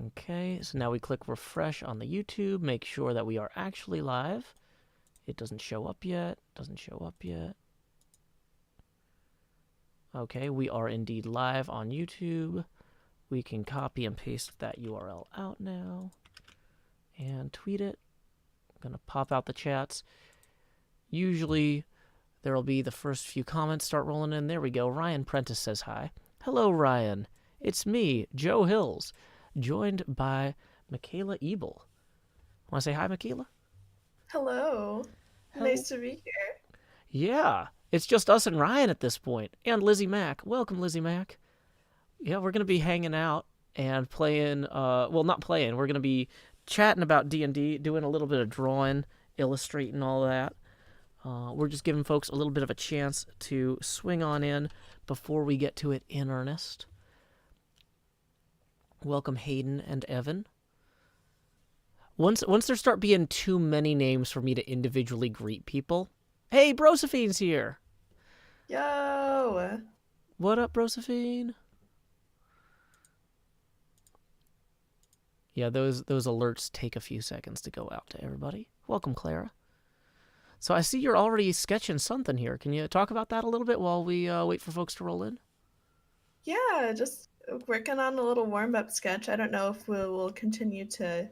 Okay, so now we click refresh on the YouTube, make sure that we are actually live. It doesn't show up yet, Okay, we are indeed live on YouTube. We can copy and paste that URL out now and tweet it. I'm gonna pop out the chats. Usually there'll be the first few comments start rolling in. There we go. Ryan Prentice says hi. Hello, Ryan. It's me, Joe Hills, joined by Mikayla Ebel. Want to say hi, Michaela? Hello. Hello. Nice to be here. Yeah, it's just us and Ryan at this point, and Lizzie Mack. Welcome, Lizzie Mack. Yeah, we're gonna be hanging out and playing. Well, not playing. We're gonna be chatting about D&D, doing a little bit of drawing, illustrating, all that. We're just giving folks a little bit of a chance to swing on in before we get to it in earnest. Welcome, Hayden and Evan. Once there start being too many names for me to individually greet people. Hey, Brosephine's here. Yo. What up, Brosephine? Yeah, those alerts take a few seconds to go out to everybody. Welcome, Clara. So I see you're already sketching something here. Can you talk about that a little bit while we wait for folks to roll in? Yeah, just working on a little warm-up sketch. I don't know if we will continue to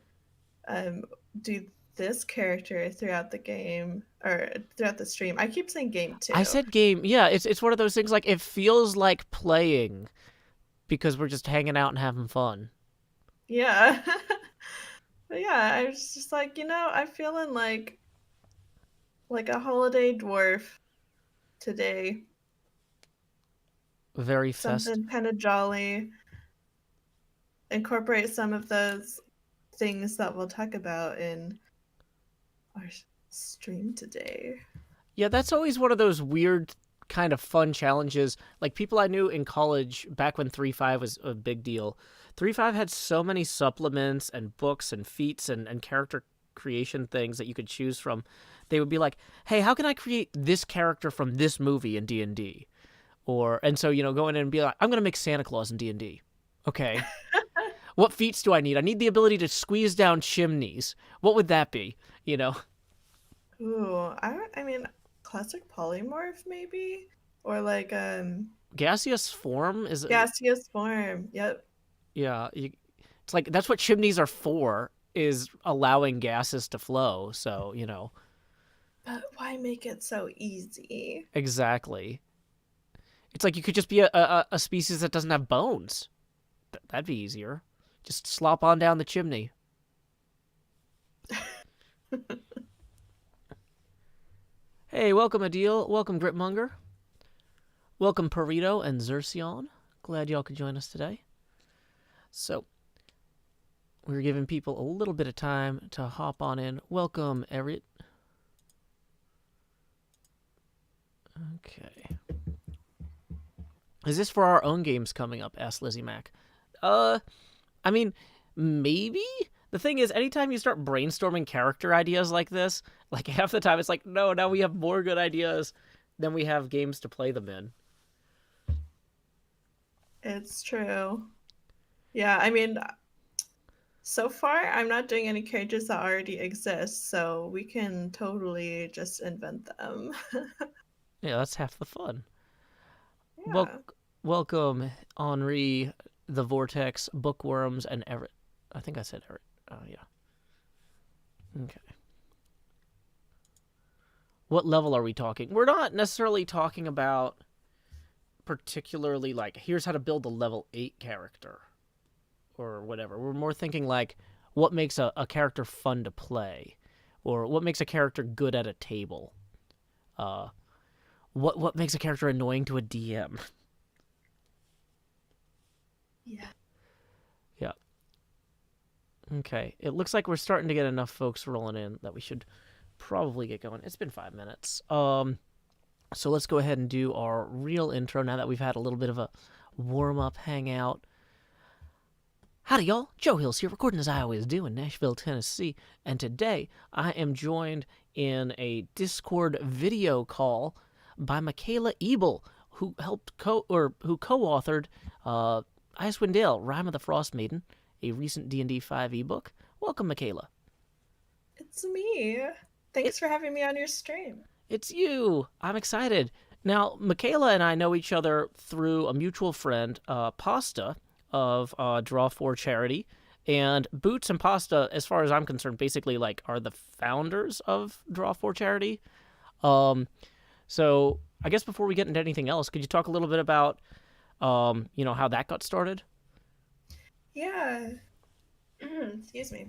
um, do this character throughout the game or throughout the stream. I keep saying game I too. said game. Yeah, it's one of those things like it feels like playing because we're just hanging out and having fun. Yeah. But yeah, I was just like, I'm feeling like a holiday dwarf today. Very fest. Something kind of jolly. Incorporate some of those things that we'll talk about in our stream today. Yeah, that's always one of those weird kind of fun challenges. Like people I knew in college back when 3.5 was a big deal. 3.5 had so many supplements and books and feats and character creation things that you could choose from. They would be like, "Hey, how can I create this character from this movie in D&D?" Or and so, going in and be like, "I'm going to make Santa Claus in D&D." Okay. What feats do I need? I need the ability to squeeze down chimneys. What would that be? You know? Ooh, I mean, classic polymorph maybe, or like Gaseous form is gaseous form. Yep. yeah, it's like that's what chimneys are for, is allowing gases to flow. So, But why make it so easy? exactly. It's like you could just be a species that doesn't have bones. That'd be easier. Just slop on down the chimney. Hey, welcome Adil. Welcome Gritmonger. Welcome Perito and Xercion. Glad y'all could join us today. So, we're giving people a little bit of time to hop on in. Welcome, Erit. Okay. Is this for our own games coming up? Asked Lizzie Mack. I mean, maybe? The thing is, anytime you start brainstorming character ideas like this, like half the time it's like, no, now we have more good ideas than we have games to play them in. It's true. Yeah, I mean, so far I'm not doing any characters that already exist, so we can totally just invent them. Yeah, that's half the fun. Well, Yeah. welcome, Henri, the Vortex, Bookworms, and Everett. I think I said Everett. Oh, yeah. Okay. What level are we talking? We're not necessarily talking about particularly like, here's how to build a level 8 character or whatever. We're more thinking like, what makes a character fun to play? Or what makes a character good at a table? Uh, what makes a character annoying to a DM? Yeah. Yeah. Okay. It looks like we're starting to get enough folks rolling in that we should probably get going. It's been 5 minutes. So let's go ahead and do our real intro now that we've had a little bit of a warm up hangout. Howdy, y'all. Joe Hills here, recording as I always do in Nashville, Tennessee. And today I am joined in a Discord video call by Mikayla Ebel, who helped who co-authored Icewind Dale, Rime of the Frost Maiden, a recent D&D 5 ebook. Welcome, Michaela. It's me. It, Thanks for having me on your stream. it's you. I'm excited. Now, Michaela and I know each other through a mutual friend, Pasta, of Draw 4 Charity. And Boots and Pasta, as far as I'm concerned, basically like are the founders of Draw 4 Charity. Um, so I guess before we get into anything else, could you talk a little bit about, how that got started? Yeah. Excuse me.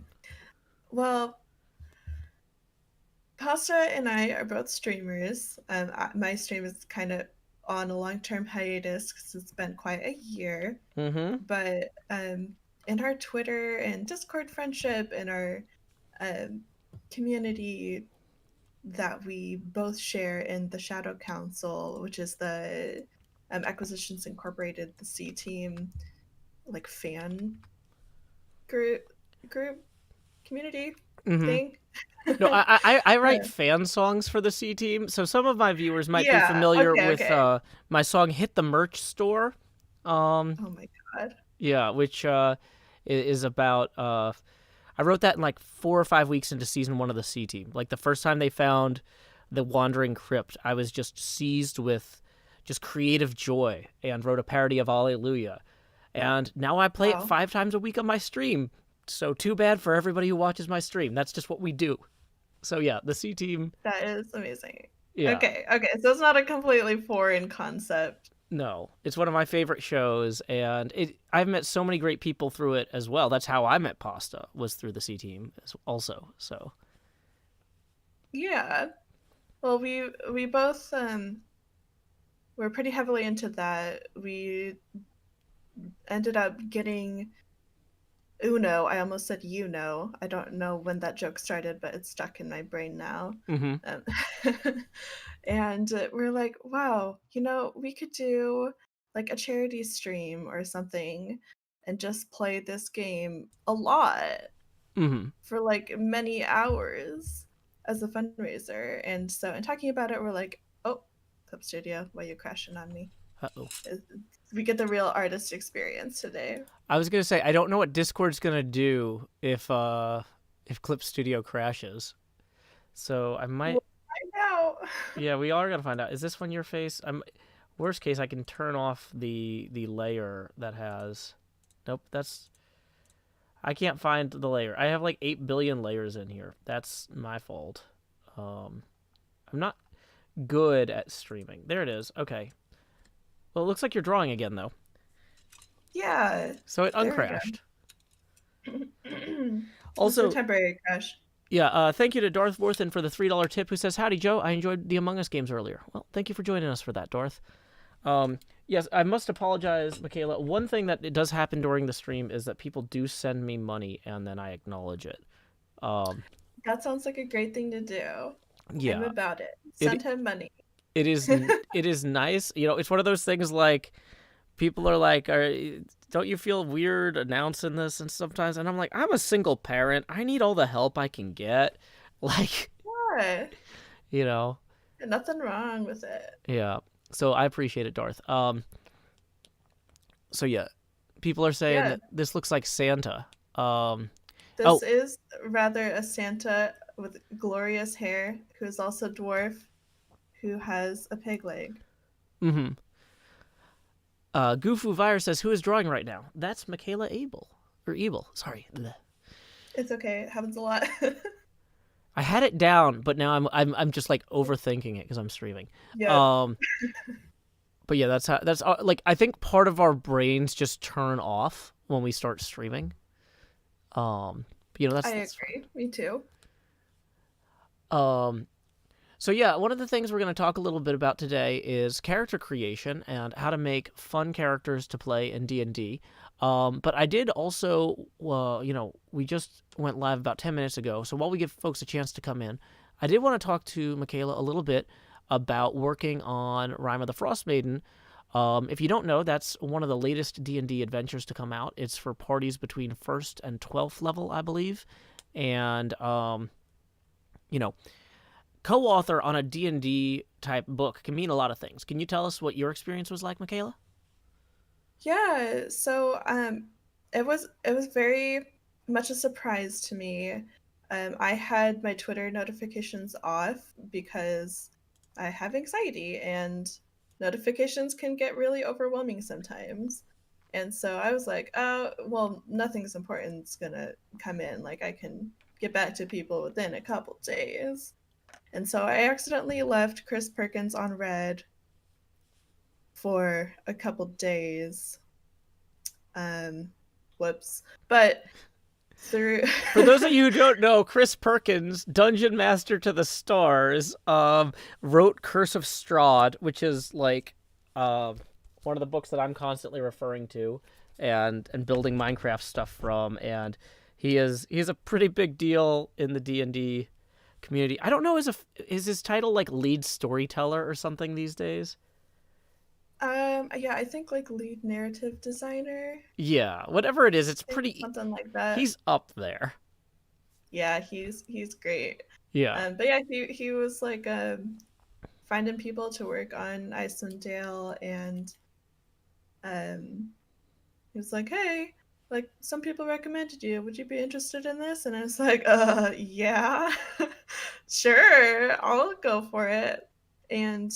Well, Pasta and I are both streamers. My stream is kind of on a long-term hiatus because it's been quite a year. Mm-hmm. But in our Twitter and Discord friendship and our um, community that we both share in the Shadow Council, which is the Acquisitions Incorporated, the C Team, like fan group, group community Mm-hmm. thing. No, I write Uh, fan songs for the C Team, so some of my viewers might be yeah. familiar Okay. with Okay. my song "Hit the Merch Store." Um, Oh my god. yeah, which is about I wrote that in like 4 or 5 weeks into season 1 of the C Team. Like the first time they found the Wandering Crypt, I was just seized with just creative joy and wrote a parody of Alleluia. And now I play it Wow. 5 times a week on my stream. So too bad for everybody who watches my stream. That's just what we do. So yeah, the C Team. That is amazing. Yeah, Okay. Okay. So it's not a completely foreign concept. no, it's one of my favorite shows, and I've met so many great people through it as well. That's how I met Pasta, was through the C Team also. So Yeah. Well, we both were pretty heavily into that. We ended up getting Uno. I almost said you know. I don't know when that joke started, but it's stuck in my brain now. mm-hmm. Um, and we're like, wow, we could do like a charity stream or something and just play this game a lot Mm-hmm. for like many hours as a fundraiser. And so, in talking about it, we're like, oh, Clip Studio, why you crashing on me? Uh-oh. We get the real artist experience today. I was gonna say I don't know what Discord's gonna do if Clip Studio crashes. So I We'll might. find out. Yeah, we are gonna find out. Is this one your face? I'm. Worst case, I can turn off the layer that has. Nope, that's. I can't find the layer. I have like 8 billion layers in here. That's my fault. Um, I'm not good at streaming. There it is. Okay. Well, it looks like you're drawing again though. Yeah, So it there we uncrashed. go. Just a Also, temporary crash. yeah, thank you to Darth Worthen for the $3 tip who says, Howdy, Joe. I enjoyed the Among Us games earlier. Well, thank you for joining us for that, Darth. Yes, I must apologize, Michaela. One thing that it does happen during the stream is that people do send me money and then I acknowledge it. Um, That sounds like a great thing to do. I'm yeah, about it. it Send him money. it is it is nice. It's one of those things like people are like, don't you feel weird announcing this and sometimes? And I'm like, I'm a single parent. I need all the help I can get. Like, Yeah, you know, nothing wrong with it. yeah. So I appreciate it, Darth. So yeah, people are saying Yeah, that this looks like Santa. this Oh, is rather a Santa with glorious hair who's also dwarf who has a pig leg. mm-hmm. Gufu Virus says, who is drawing right now? That's Mikayla Abel. Or Ebel, sorry. Bleh. It's okay. It happens a lot. I had it down, but now I'm just like overthinking it because I'm streaming. Yeah, Um, but yeah, that's like I think part of our brains just turn off when we start streaming. I That's agree. Me too. fine. So yeah, one of the things we're going to talk a little bit about today is character creation and how to make fun characters to play in D&D. But I did also, we just went live about 10 minutes ago, so while we give folks a chance to come in, I did want to talk to Michaela a little bit about working on Rime of the Frost Maiden. If you don't know, that's one of the latest D&D adventures to come out. It's for parties between 1st and 12th level, I believe. And, co-author on a D&D type book can mean a lot of things. Can you tell us what your experience was like, Michaela? Yeah, so it was very much a surprise to me. I had my Twitter notifications off because I have anxiety and notifications can get really overwhelming sometimes. And so I was like, oh, well, nothing's important's gonna come in. Like I can get back to people within a couple days. And so I accidentally left Chris Perkins on red for a couple days. Um, whoops. But through For those of you who don't know, Chris Perkins, Dungeon Master to the Stars, wrote Curse of Strahd, which is like one of the books that I'm constantly referring to and building Minecraft stuff from. And he's a pretty big deal in the D&D community. I don't know, is his title like lead storyteller or something these days? yeah, I think like lead narrative designer, Yeah, whatever it is, it's I think pretty. something like that. He's up there. Yeah, he's great. Yeah. But yeah, he was like finding people to work on Icewind Dale, and um he was like, "Hey, like some people recommended you. Would you be interested in this?" And I was like, yeah, sure, I'll go for it." And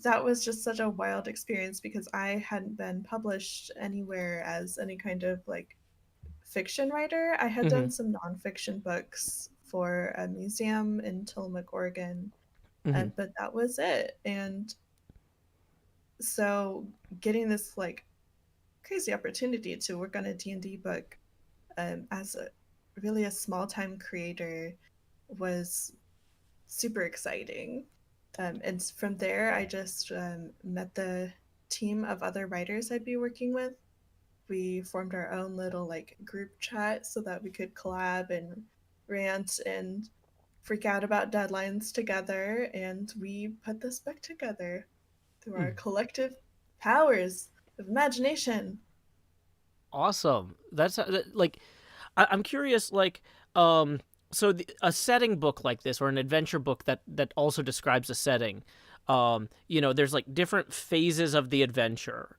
that was just such a wild experience because I hadn't been published anywhere as any kind of like fiction writer. I had Mm-hmm. done some nonfiction books for a museum in Tillamook, Oregon, Mm-hmm. but that was it. And so getting this like crazy opportunity to work on a D&D book as a really a small time creator was super exciting. And from there, I just met the team of other writers I'd be working with. We formed our own little like group chat so that we could collab and rant and freak out about deadlines together. And we put this book together through our collective powers of imagination. Awesome. Like I'm curious, like, um, a setting book like this, or an adventure book that also describes a setting, there's like different phases of the adventure,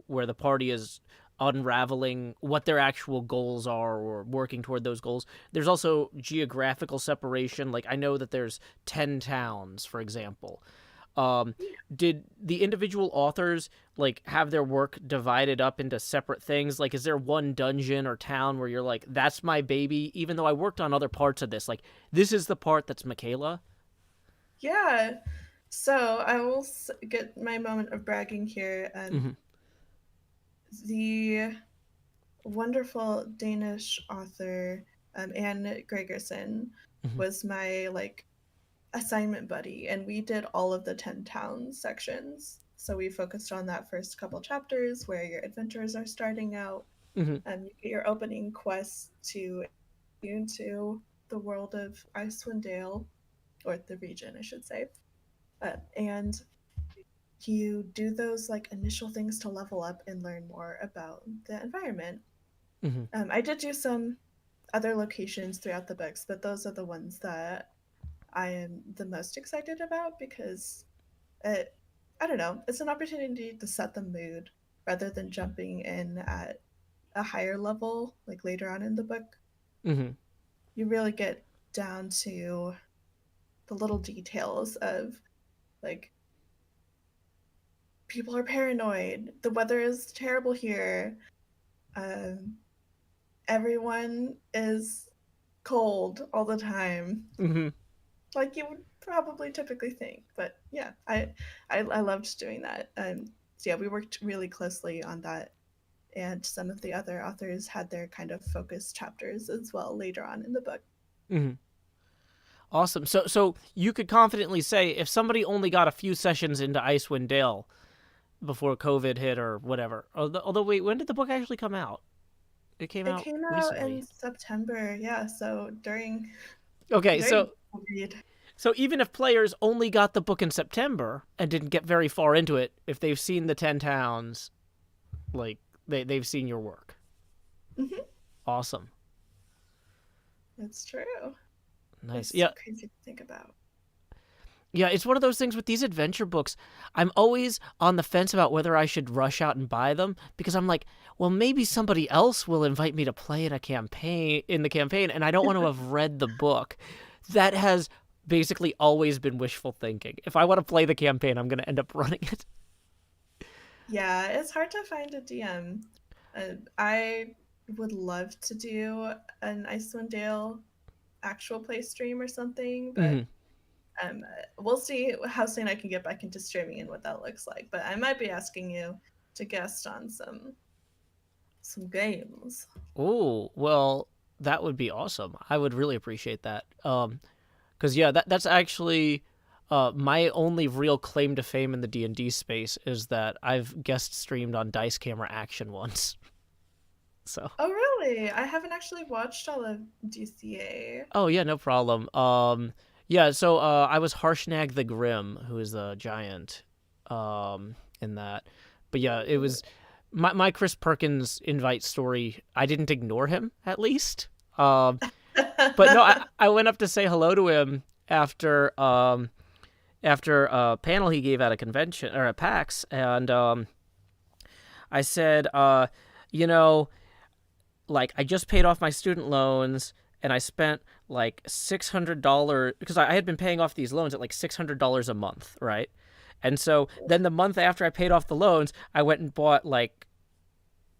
where the party is unraveling what their actual goals are or working toward those goals. There's also geographical separation. Like I know that there's 10 towns, for example. Um, did the individual authors like have their work divided up into separate things? Like, is there one dungeon or town where you're like, that's my baby, even though I worked on other parts of this? Like, this is the part that's Michaela. Yeah. So I will get my moment of bragging here. Mm-hmm. The wonderful Danish author Anne Gregerson Mm-hmm. was my like assignment buddy, and we did all of the 10 towns sections. So we focused on that first couple chapters where your adventurers are starting out. Mm-hmm. You get your opening quest to into the world of Icewind Dale, or the region, I should say. And you do those like initial things to level up and learn more about the environment. Mm-hmm. I did do some other locations throughout the books, but those are the ones that I am the most excited about because it, I don't know, it's an opportunity to set the mood rather than jumping in at a higher level like later on in the book. Mm-hmm. You really get down to the little details of like people are paranoid, the weather is terrible here, um, everyone is cold all the time, Mm-hmm. like you would probably typically think. But yeah, I loved doing that. So yeah, we worked really closely on that, and some of the other authors had their kind of focus chapters as well later on in the book. Mm-hmm. Awesome. So you could confidently say if somebody only got a few sessions into Icewind Dale before COVID hit or whatever. Although wait, when did the book actually come out? It came It out came out in recently. September, yeah. So Okay, during so COVID. So even if players only got the book in September and didn't get very far into it, if they've seen the 10 towns, like they've seen your work. Mm-hmm. Awesome. That's true. Nice. It's Yeah. crazy to think about. Yeah, it's one of those things with these adventure books. I'm always on the fence about whether I should rush out and buy them because I'm like, well, maybe somebody else will invite me to play in the campaign, and I don't want to have read the book. That has basically always been wishful thinking. If I want to play the campaign, I'm going to end up running it. Yeah, it's hard to find a DM. I would love to do an Icewind Dale actual play stream or something, but Hmm. um, we'll see how soon I can get back into streaming and what that looks like. But I might be asking you to guest on some games. Oh, well, that would be awesome. I would really appreciate that. Because yeah, that's actually my only real claim to fame in the D&D space is that I've guest streamed on Dice Camera Action once. So, Oh, really? I haven't actually watched all of DCA. oh yeah, no problem. Yeah, so I was Harshnag the Grim, who is the giant, in that. But yeah, it Ooh. was my Chris Perkins invite story. I didn't ignore him at least. But no, I went up to say hello to him after a panel he gave at a convention or at PAX, and I said, you know, like I just paid off my student loans and I spent like $600 because I had been paying off these loans at like $600 a month, right? And so then the month after I paid off the loans, I went and bought like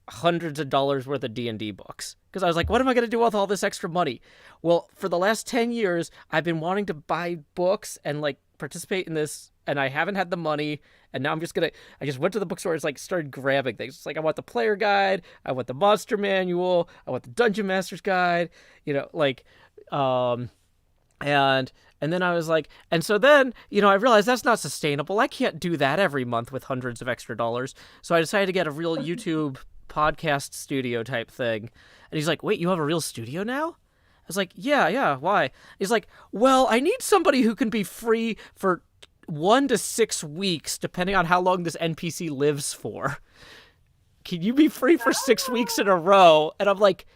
hundreds of dollars worth of D&D books because I was like, what am I going to do with all this extra money? Well, for the last 10 years, I've been wanting to buy books and like participate in this, and I haven't had the money, and now I just went to the bookstore and like started grabbing things. It's like I want the player guide, I want the monster manual, I want the dungeon master's guide, like um and then I was like, and so then, I realized that's not sustainable. I can't do that every month with hundreds of extra dollars. So I decided to get a real YouTube podcast studio type thing. And he's like, wait, you have a real studio now? I was like, yeah, why? He's like, well, I need somebody who can be free for 1 to 6 weeks, depending on how long this NPC lives for. Can you be free for 6 weeks in a row? And I'm like,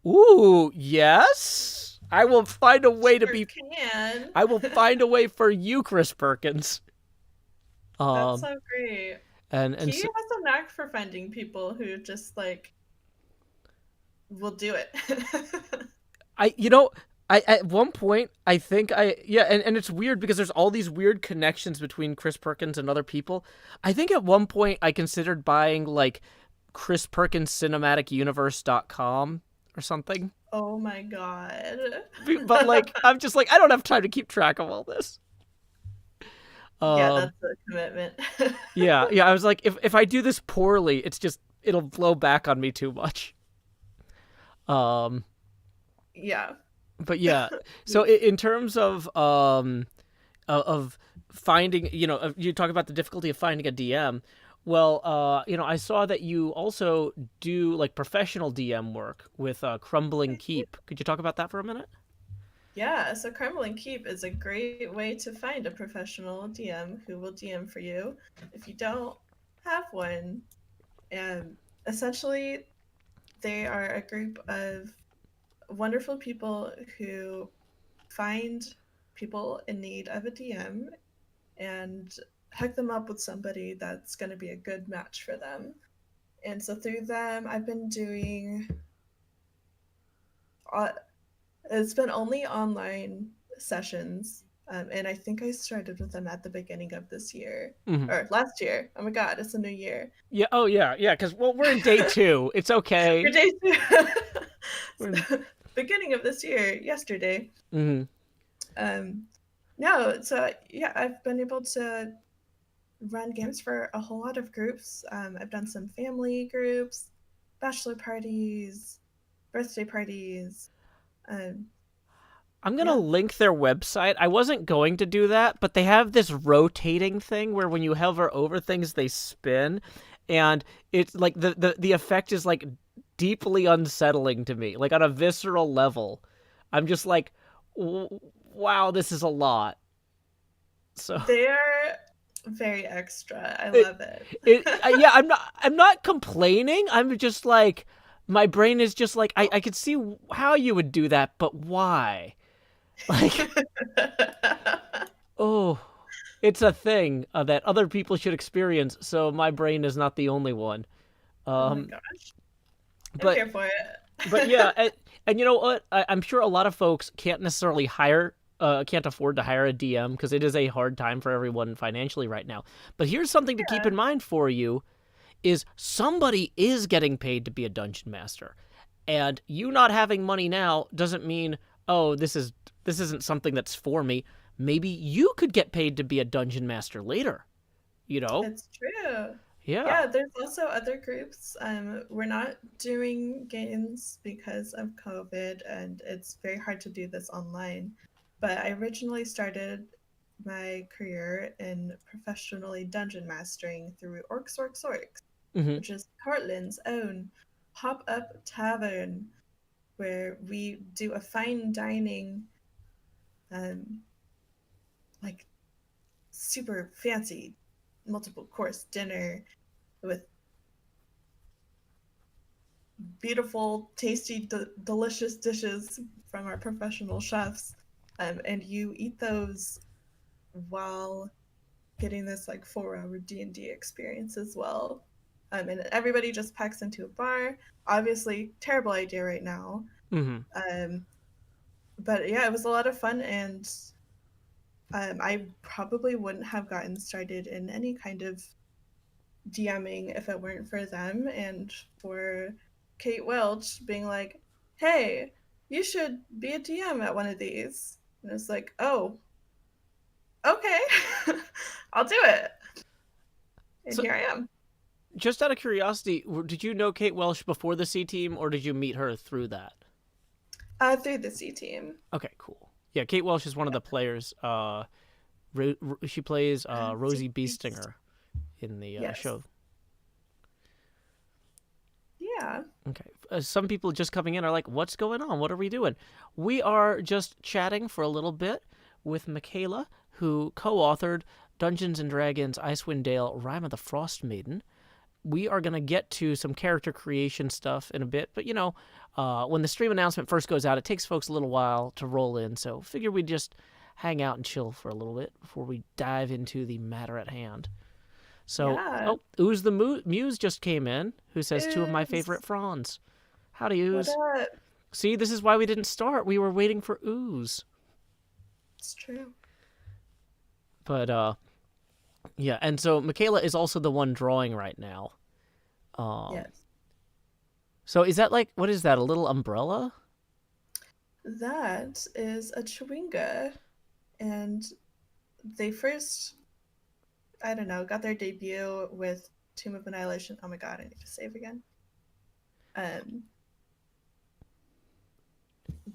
ooh, yes. I will find a way to Sure be. can. I will find a way for you, Chris Perkins. That's Um, so great. and He so, has a knack for finding people who just like will do it. I, I at one point I think and it's weird because there's all these weird connections between Chris Perkins and other people. I think at one point I considered buying like Chris Perkins Cinematic Universe.com or something. Oh my god. But like I'm just like I don't have time to keep track of all this. Yeah, Um that's a commitment. yeah, I was like if I do this poorly, it'll blow back on me too much. Um Yeah. but yeah, so in terms of finding, you talk about the difficulty of finding a DM. Well, I saw that you also do like professional DM work with Crumbling Keep. Could you talk about that for a minute? Yeah, so Crumbling Keep is a great way to find a professional DM who will DM for you if you don't have one. And essentially, they are a group of wonderful people who find people in need of a DM and hook them up with somebody that's going to be a good match for them. And so through them, I've been doing. Uh, it's been only online sessions, and I think I started with them at the beginning of this year Hmm. or last year. Oh my god, it's a new year. Yeah. Oh yeah. Because well, we're in day two. It's Your okay. day We're in. two. Beginning of this year, yesterday. Hmm. Um, no, so yeah, I've been able to run games for a whole lot of groups. I've done some family groups, bachelor parties, birthday parties. Um, I'm gonna yeah, link their website. I wasn't going to do that, but they have this rotating thing where when you hover over things, they spin, and it's like the effect is like deeply unsettling to me, like on a visceral level. I'm just like, wow, this is a lot. So they're very extra. I it love it. yeah, I'm not complaining. I'm just like my brain is just like I could see how you would do that, but why? Like, oh. it's a thing that other people should experience, so my brain is not the only one. Oh my Um, gosh. I'm but here for but it. yeah, and you know what? I'm sure a lot of folks can't necessarily can't afford to hire a DM because it is a hard time for everyone financially right now. But here's something to keep Yeah, in mind for you: is somebody is getting paid to be a dungeon master, and you not having money now doesn't mean, oh, this isn't something that's for me. Maybe you could get paid to be a dungeon master later. You know? it's true. Yeah. Yeah, there's also other groups. We're not doing games because of COVID, and it's very hard to do this online. But I originally started my career in professionally dungeon mastering through Orcs, Hmm. which is Portland's own pop-up tavern where we do a fine dining, um, like super fancy multiple course dinner with beautiful, tasty, delicious dishes from our professional chefs. And you eat those while getting this like 4 hour D&D experience as well. And everybody just packs into a bar. Obviously, terrible idea right now. Hmm. Um, but yeah, it was a lot of fun, and I probably wouldn't have gotten started in any kind of DMing if it weren't for them and for Kate Welch being like, hey, you should be a DM at one of these. And it's like, oh, okay, I'll do it. And So, here I am. just out of curiosity, did you know Kate Welsh before the C team, or did you meet her through that? Through the C team. Okay, cool. Yeah, Kate Welsh is one of the players. She plays Rosie Beast. Beestinger in the Yes. show. Yeah. Okay. Some people just coming in are like, "What's going on? What are we doing?" We are just chatting for a little bit with Michaela, who co-authored Dungeons and Dragons: Icewind Dale: Rime of the Frost Maiden. We are gonna get to some character creation stuff in a bit, but when the stream announcement first goes out, it takes folks a little while to roll in. So figure we'd just hang out and chill for a little bit before we dive into the matter at hand. So, Yeah. oh, Ooze the Muse just came in, who says two of my Ooze. favorite fronds. Howdy, What Ooze. up? See, this is why we didn't start. We were waiting for Ooze. It's true. But, yeah, and so Michaela is also the one drawing right now. Um, Yes. so is that like, what is that, a little umbrella? That is a chewinga. And they first, I don't know, got their debut with Tomb of Annihilation. Oh my god, I need to save again. Um,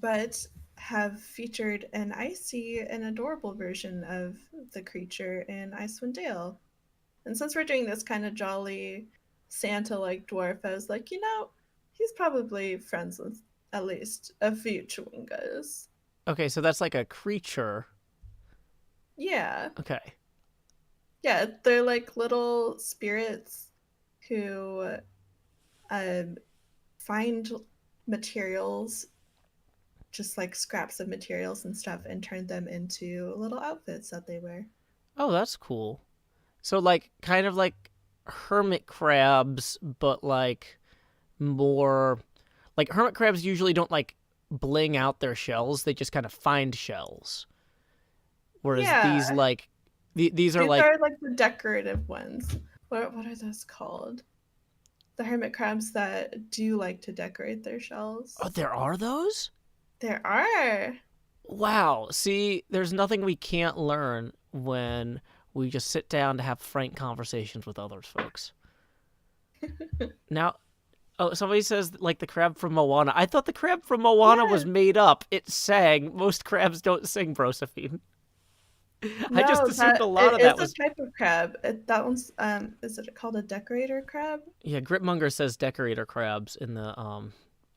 but have featured an icy and adorable version of the creature in Icewind Dale. And since we're doing this kind of jolly Santa like dwarf, I was like, he's probably friends with at least a few chewingas. Okay, so that's like a creature. Yeah. Okay. Yeah, they're like little spirits who um, find materials, just like scraps of materials and stuff, and turn them into little outfits that they wear. Oh, that's cool. So, like, kind of like hermit crabs, but like more. Like, hermit crabs usually don't like bling out their shells, they just kind of find shells. Whereas these, Yeah, like, these are these like, are like the decorative ones. What are those called? The hermit crabs that do like to decorate their oh, shells. there are those? There are. Wow. See, there's nothing we can't learn when we just sit down to have frank conversations with others, folks. Now, oh, somebody says like the crab from Moana. I thought the crab from Moana was Yes. made up. It sang. Most crabs don't sing, Brosephine. I just No, assumed a that lot it of is that a was. type of crab. That one's is it called a decorator crab? Yeah, Gritmonger says decorator crabs in the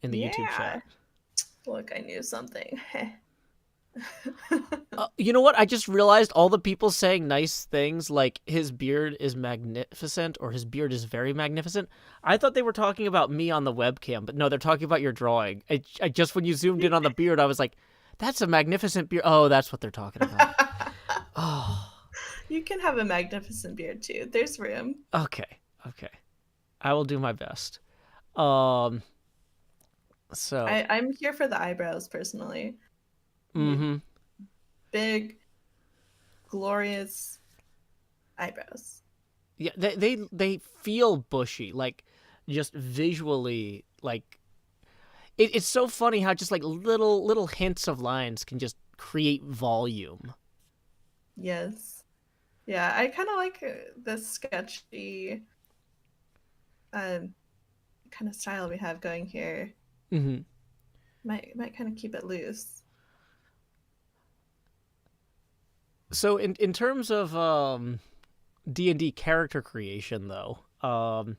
YouTube Yeah. chat. Look, I knew something. You know what? I just realized all the people saying nice things like his beard is magnificent or his beard is very magnificent. I thought they were talking about me on the webcam, but no, they're talking about your drawing. I just when you zoomed in on the beard, I was like, "That's a magnificent beard." Oh, that's what they're talking about. Oh, You can have a magnificent beard too. There's room. Okay, okay. I will do my best. Um, so, I'm here for the eyebrows personally. You mm-hmm. big, glorious eyebrows. Yeah, they feel bushy, like just visually, like it's so funny how just like little hints of lines can just create volume. Yes. Yeah, I kind of like this sketchy um, kind of style we have going here. Mm-hmm. Might kind of keep it loose. So in terms of D&D character creation, though, I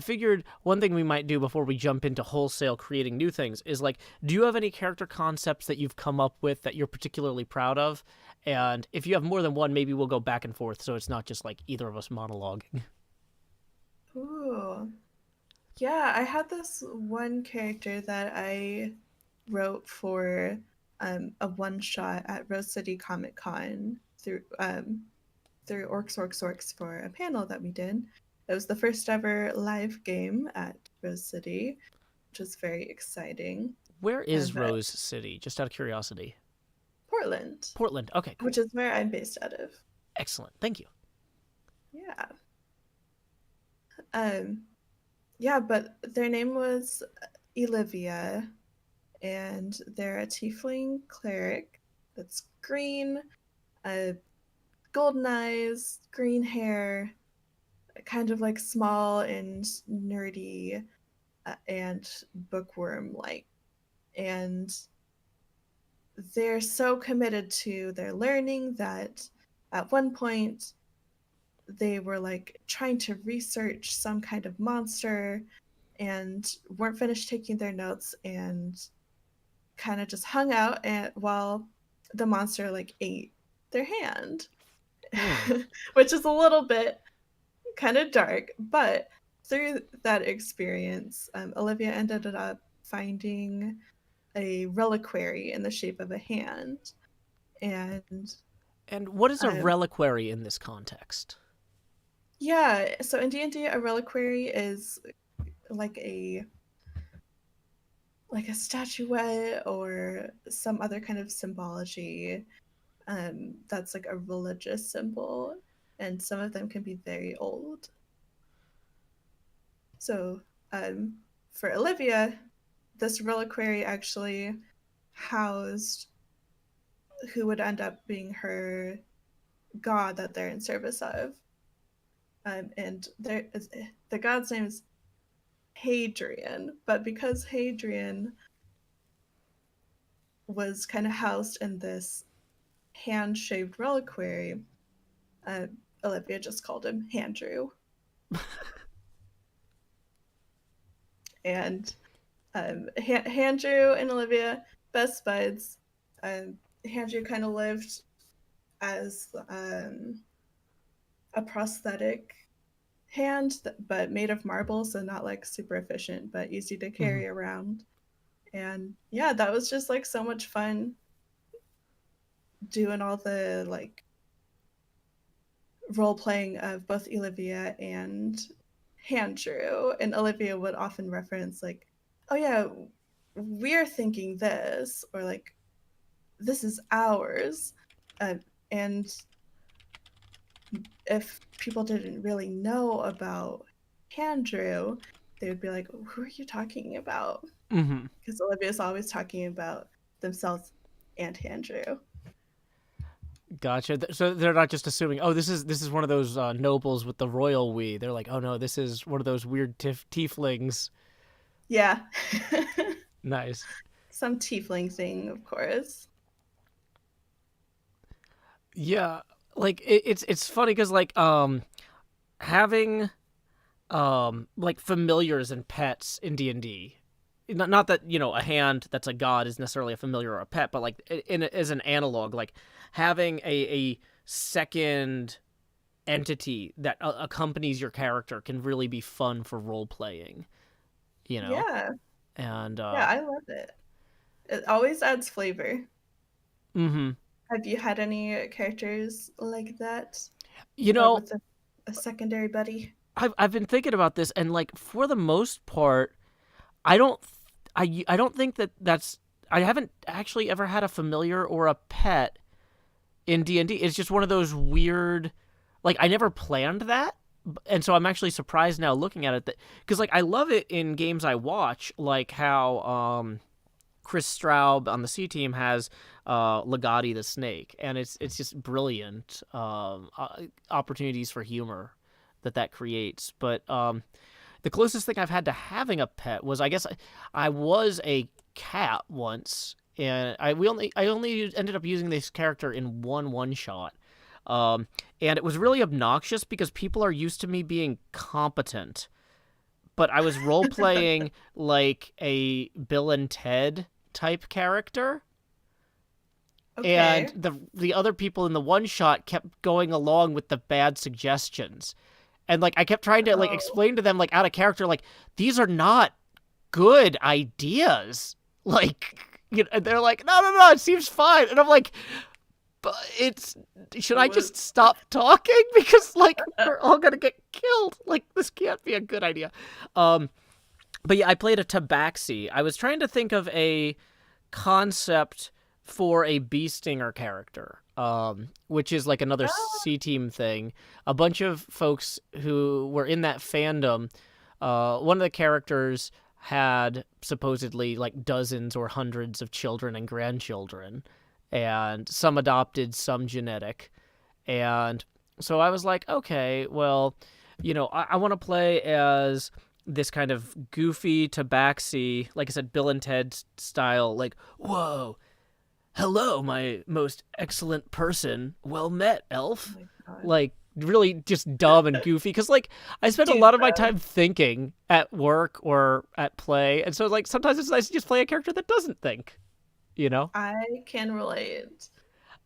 figured one thing we might do before we jump into wholesale creating new things is like, do you have any character concepts that you've come up with that you're particularly proud of? And if you have more than one, maybe we'll go back and forth so it's not just like either of us monologuing. Ooh. Yeah, I had this one character that I wrote for a one shot at Rose City Comic Con through Orcs for a panel that we did. It was the first ever live game at Rose City, which was very exciting. Where is And Rose City? Just out of curiosity. Portland, Portland. Okay, which cool. is where I'm based out of. Excellent. Thank you. Yeah. Um, yeah, but their name was Olivia, and they're a tiefling cleric that's green, uh, golden eyes, green hair, kind of like small and nerdy and bookworm like. And they're so committed to their learning that at one point they were like trying to research some kind of monster and weren't finished taking their notes and kind of just hung out while the monster like ate their hand, Hmm. which is a little bit kind of dark. But through that experience, Olivia ended up finding a reliquary in the shape of a hand. And And what is a um, reliquary in this context? yeah, so in D&D, a reliquary is like a statuette or some other kind of symbology that's like a religious symbol, and some of them can be very old. So um, for Olivia, this reliquary actually housed who would end up being her god that they're in service of. And the god's name is Hadrian, but because Hadrian was kind of housed in this hand shaped reliquary, uh, Olivia just called him Handrew. And Handrew and Olivia, best buds. Handrew kind of lived as a prosthetic hand, but made of marble, so not like super efficient, but easy to Mm-hmm. carry around. And yeah, that was just like so much fun doing all the like role playing of both Olivia and Andrew. And Olivia would often reference like, "Oh yeah, we're thinking this," or like, "This is ours," and if people didn't really know about Andrew, they would be like, "Who are you talking about?" Mm-hmm. Because Olivia's always talking about themselves and Andrew. Gotcha. So they're not just assuming, oh, this is one of those nobles with the royal we. They're like, oh no, this is one of those weird tieflings. Yeah. Nice. Some tiefling thing, of course. Yeah, like it's funny because like having like familiars and pets in D&D. Not that a hand that's a god is necessarily a familiar or a pet, but like as an analog, like having a second entity that accompanies your character can really be fun for role playing, you know. Yeah. And Yeah, I love it. It always adds flavor. mm-hmm. Have you had any characters like that, You or know, with a secondary buddy? I've been thinking about this, and like for the most part, I don't I don't think that's I haven't actually ever had a familiar or a pet in D&D. It's just one of those weird, like I never planned that. And so I'm actually surprised now looking at it that because like I love it in games I watch, like how Chris Straub on the C team has Legati the snake, and it's just brilliant opportunities for humor that creates. But the closest thing I've had to having a pet was, I guess, I was a cat once, and I only ended up using this character in one shot. Um, and it was really obnoxious because people are used to me being competent, but I was role playing like a Bill and Ted type character, and Okay. the other people in the one shot kept going along with the bad suggestions. And like I kept trying to like Oh, explain to them like out of character, like these are not good ideas. Like, and they're like, no, it seems fine. And I'm like, but it's, should I was just stop talking because like we're all gonna get killed? Like this can't be a good idea. Um, but yeah, I played a tabaxi. I was trying to think of a concept for a bee stinger character, which is like another oh, C team thing. A bunch of folks who were in that fandom, one of the characters had supposedly like dozens or hundreds of children and grandchildren, and some adopted, some genetic. And so I was like, okay, well, I want to play as this kind of goofy tabaxi, like I said, Bill and Ted style, like, whoa, hello, my most excellent person. Well met, oh elf. my god. Like, really just dumb and goofy. Because, like, I spend a Dude, lot of my time thinking at work or at play. And so, like, sometimes it's nice to just play a character that doesn't think, you know? I can relate.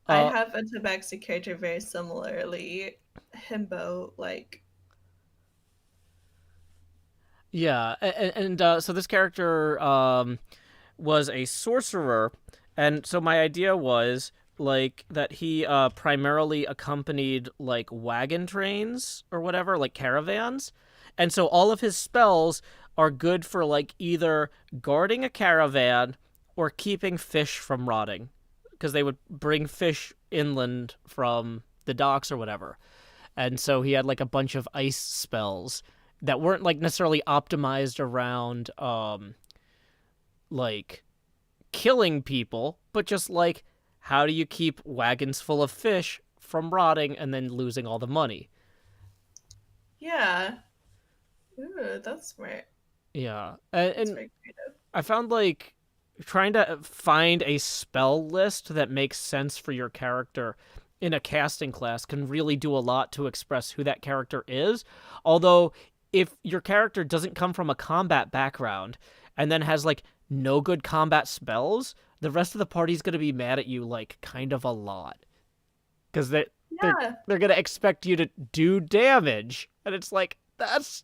I Uh, have a Tabaxi character very similarly. Himbo, like, yeah. So this character was a sorcerer. And so my idea was like that he primarily accompanied like wagon trains or whatever, like caravans. And so all of his spells are good for like either guarding a caravan or keeping fish from rotting because they would bring fish inland from the docks or whatever. And so he had like a bunch of ice spells that weren't like necessarily optimized around like killing people, but just like how do you keep wagons full of fish from rotting and then losing all the money? yeah. Ooh, that's smart. Yeah. That's And very creative. I found like trying to find a spell list that makes sense for your character in a casting class can really do a lot to express who that character is. Although, if your character doesn't come from a combat background and then has like no good combat spells, the rest of the party's going to be mad at you like kind of a lot because they're Yeah. they're going to expect you to do damage, and it's like that's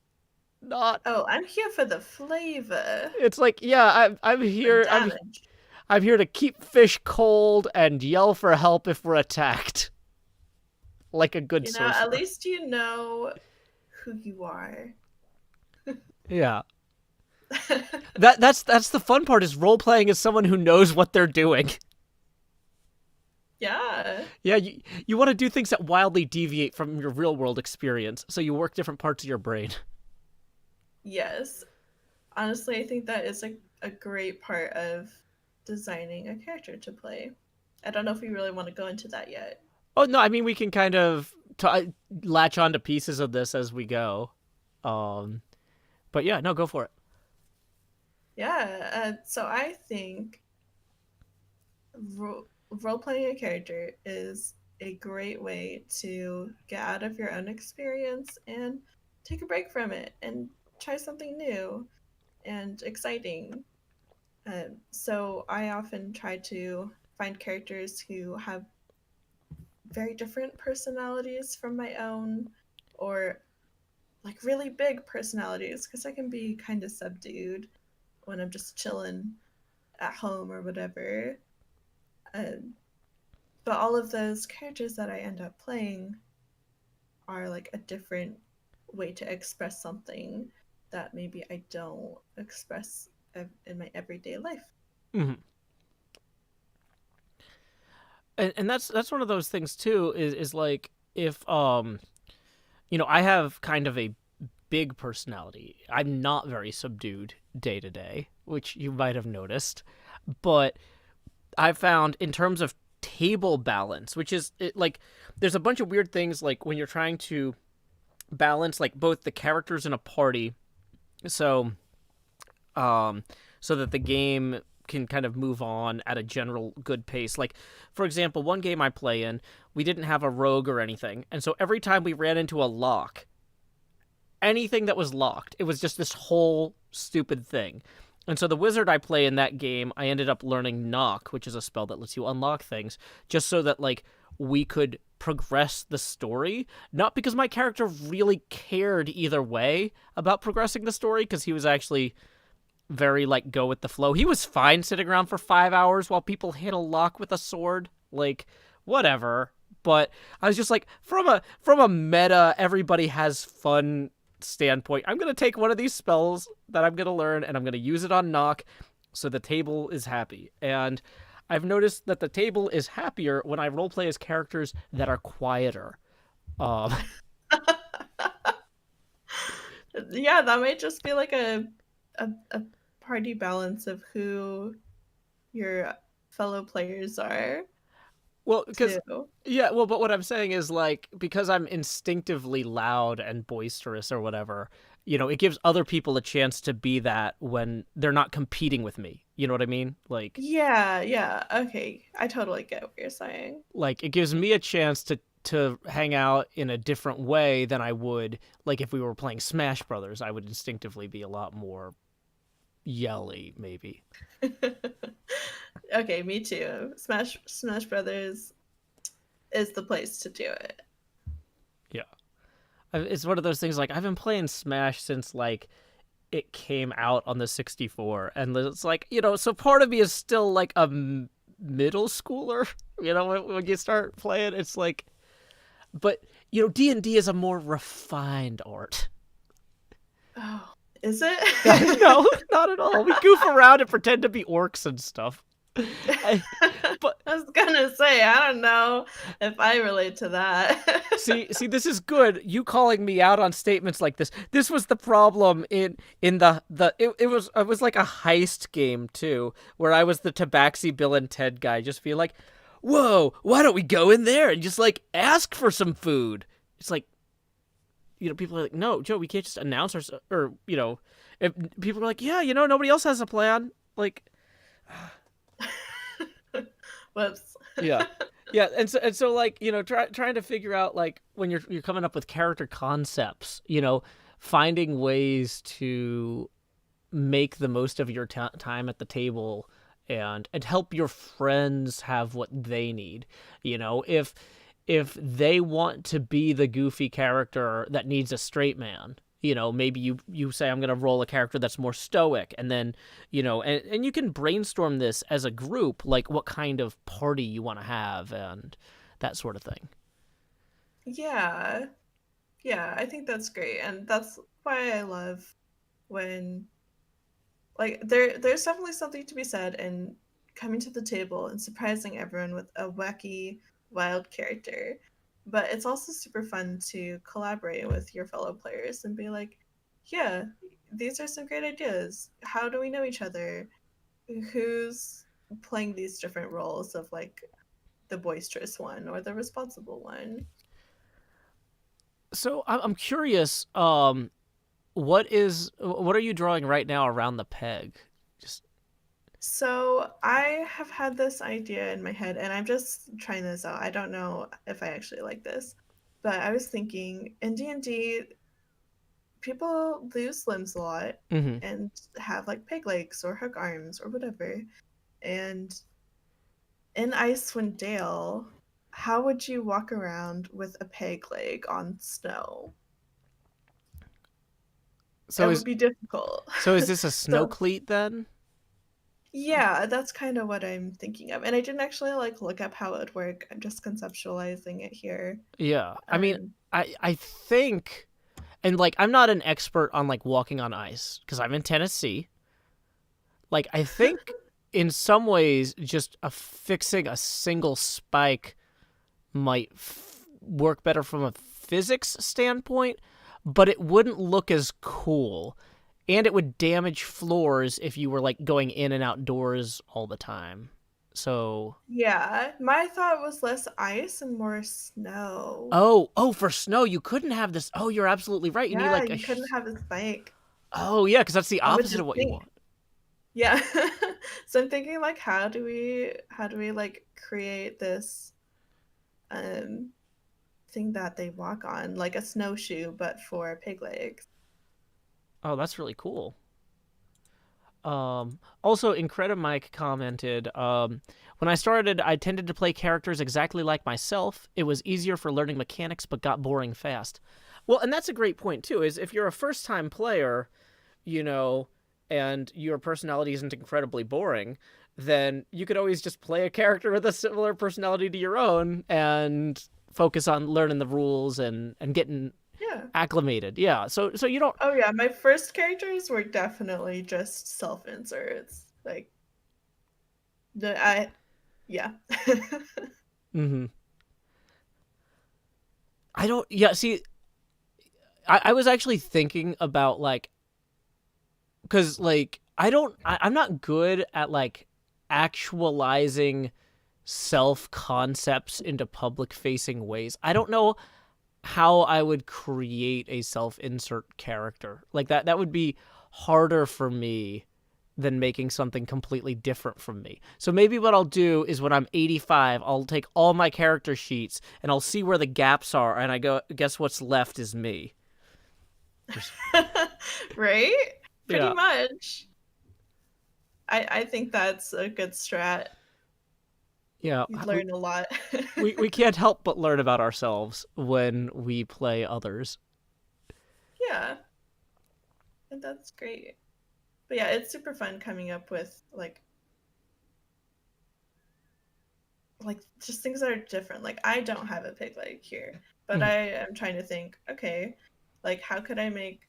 not. Oh, I'm here for the flavor, It's like, yeah, I'm the here. damage. I'm here to keep fish cold and yell for help if we're attacked, like a good At sorcerer. least you know who you are. Yeah, that's the fun part is role playing as someone who knows what they're doing. Yeah. Yeah, you want to do things that wildly deviate from your real world experience, so you work different parts of your brain. Yes. Honestly, I think that is a great part of designing a character to play. I don't know if we really want to go into that yet. Oh no, I mean we can kind of latch on to pieces of this as we go. Um, but yeah, no, go for it. Yeah. So I think role playing a character is a great way to get out of your own experience and take a break from it and try something new and exciting. So I often try to find characters who have very different personalities from my own, or like really big personalities, because I can be kind of subdued when I'm just chilling at home or whatever. Um, but all of those characters that I end up playing are like a different way to express something that maybe I don't express in my everyday life. Mm-hmm. And that's one of those things too. Is like if I have kind of a big personality. I'm not very subdued day to day, which you might have noticed, but I found in terms of table balance, which is like there's a bunch of weird things like when you're trying to balance like both the characters in a party, so um so that the game can kind of move on at a general good pace. Like for example, one game I play in, we didn't have a rogue or anything, and so every time we ran into a lock, anything that was locked, it was just this whole stupid thing. And so the wizard I play in that game, I ended up learning knock, which is a spell that lets you unlock things, just so that like we could progress the story. Not because my character really cared either way about progressing the story, because he was actually very like go with the flow. He was fine sitting around for 5 hours while people hit a lock with a sword. Like, whatever. But I was just like, from a meta, everybody has fun standpoint, I'm gonna take one of these spells that I'm gonna learn and I'm gonna use it on knock so the table is happy. And I've noticed that the table is happier when I roleplay as characters that are quieter. Um Yeah, that might just be like a party balance of who your fellow players are well, because too. yeah, well, but what I'm saying is like because I'm instinctively loud and boisterous or whatever, it gives other people a chance to be that when they're not competing with me. You know what I mean? Yeah, yeah. Okay. I totally get what you're saying. Like it gives me a chance to hang out in a different way than I would like if we were playing Smash Brothers. I would instinctively be a lot more yelly, maybe. Okay, me too. Smash Brothers is the place to do it. Yeah, it's one of those things. Like I've been playing Smash since like it came out on the 64, and it's like so part of me is still like a middle schooler. When you start playing, it's like, but D&D is a more refined art. Oh, is it? No, not at all. We goof around and pretend to be orcs and stuff. I, but I was gonna say, I don't know if I relate to that. see, this is good. You calling me out on statements like this. This was the problem in it was like a heist game too, where I was the Tabaxi Bill and Ted guy, just being like, "Whoa, why don't we go in there and just like ask for some food?" It's like, people are like, "No, Joe, we can't just announce or if people are like, "Yeah, nobody else has a plan." Like, Whoops. yeah. Yeah, and so like, trying to figure out like when you're coming up with character concepts, finding ways to make the most of your time at the table and help your friends have what they need. If they want to be the goofy character that needs a straight man, maybe you say I'm going to roll a character that's more stoic, and then and you can brainstorm this as a group, like what kind of party you want to have and that sort of thing. Yeah. Yeah, I think that's great. And that's why I love when like there's definitely something to be said in coming to the table and surprising everyone with a wacky wild character, but it's also super fun to collaborate with your fellow players and be like, yeah, these are some great ideas, how do we know each other, who's playing these different roles of like the boisterous one or the responsible one. So I'm curious, what are you drawing right now around the peg? Just So I have had this idea in my head, and I'm just trying this out. I don't know if I actually like this, but I was thinking in D&D, people lose limbs a lot mm-hmm. and have like peg legs or hook arms or whatever. And in Icewind Dale, how would you walk around with a peg leg on snow? It So would is be difficult. so is this a snow So cleat then? Yeah, that's kind of what I'm thinking of. And I didn't actually like look up how it would work. I'm just conceptualizing it here. Yeah. I mean, Um, I think, and like I'm not an expert on like walking on ice because I'm in Tennessee. Like I think in some ways just affixing a single spike might work better from a physics standpoint, but it wouldn't look as cool. And it would damage floors if you were like going in and outdoors all the time. So, yeah, my thought was less ice and more snow. oh, for snow you couldn't have this. Oh, you're absolutely right. You need Yeah, like a. you couldn't have a spike. Oh yeah, because that's the I would opposite just of what you think, want. yeah. So I'm thinking like how do we like create this um thing that they walk on, like a snowshoe but for pig legs. Oh, that's really cool. Also, Incredimike commented, when I started, I tended to play characters exactly like myself. It was easier for learning mechanics, but got boring fast. Well, and that's a great point, too, is if you're a first time player, you know, and your personality isn't incredibly boring, then you could always just play a character with a similar personality to your own and focus on learning the rules and getting Yeah. acclimated. Yeah. So you don't. Oh yeah, my first characters were definitely just self inserts. Like the I yeah. Mm-hmm. I don't. Yeah. See, I was actually thinking about like, because like I'm not good at like actualizing self concepts into public facing ways. I don't know how I would create a self insert character like that. That would be harder for me than making something completely different from me. So maybe what I'll do is when I'm 85, I'll take all my character sheets and I'll see where the gaps are, and I go, guess what's left is me. Just Right? Pretty yeah. much. I think that's a good strat. Yeah, You'd learn a lot. we can't help but learn about ourselves when we play others. Yeah, and that's great. But yeah, it's super fun coming up with like just things that are different. Like I don't have a pig leg here, but Mhm. I am trying to think, okay, like how could I make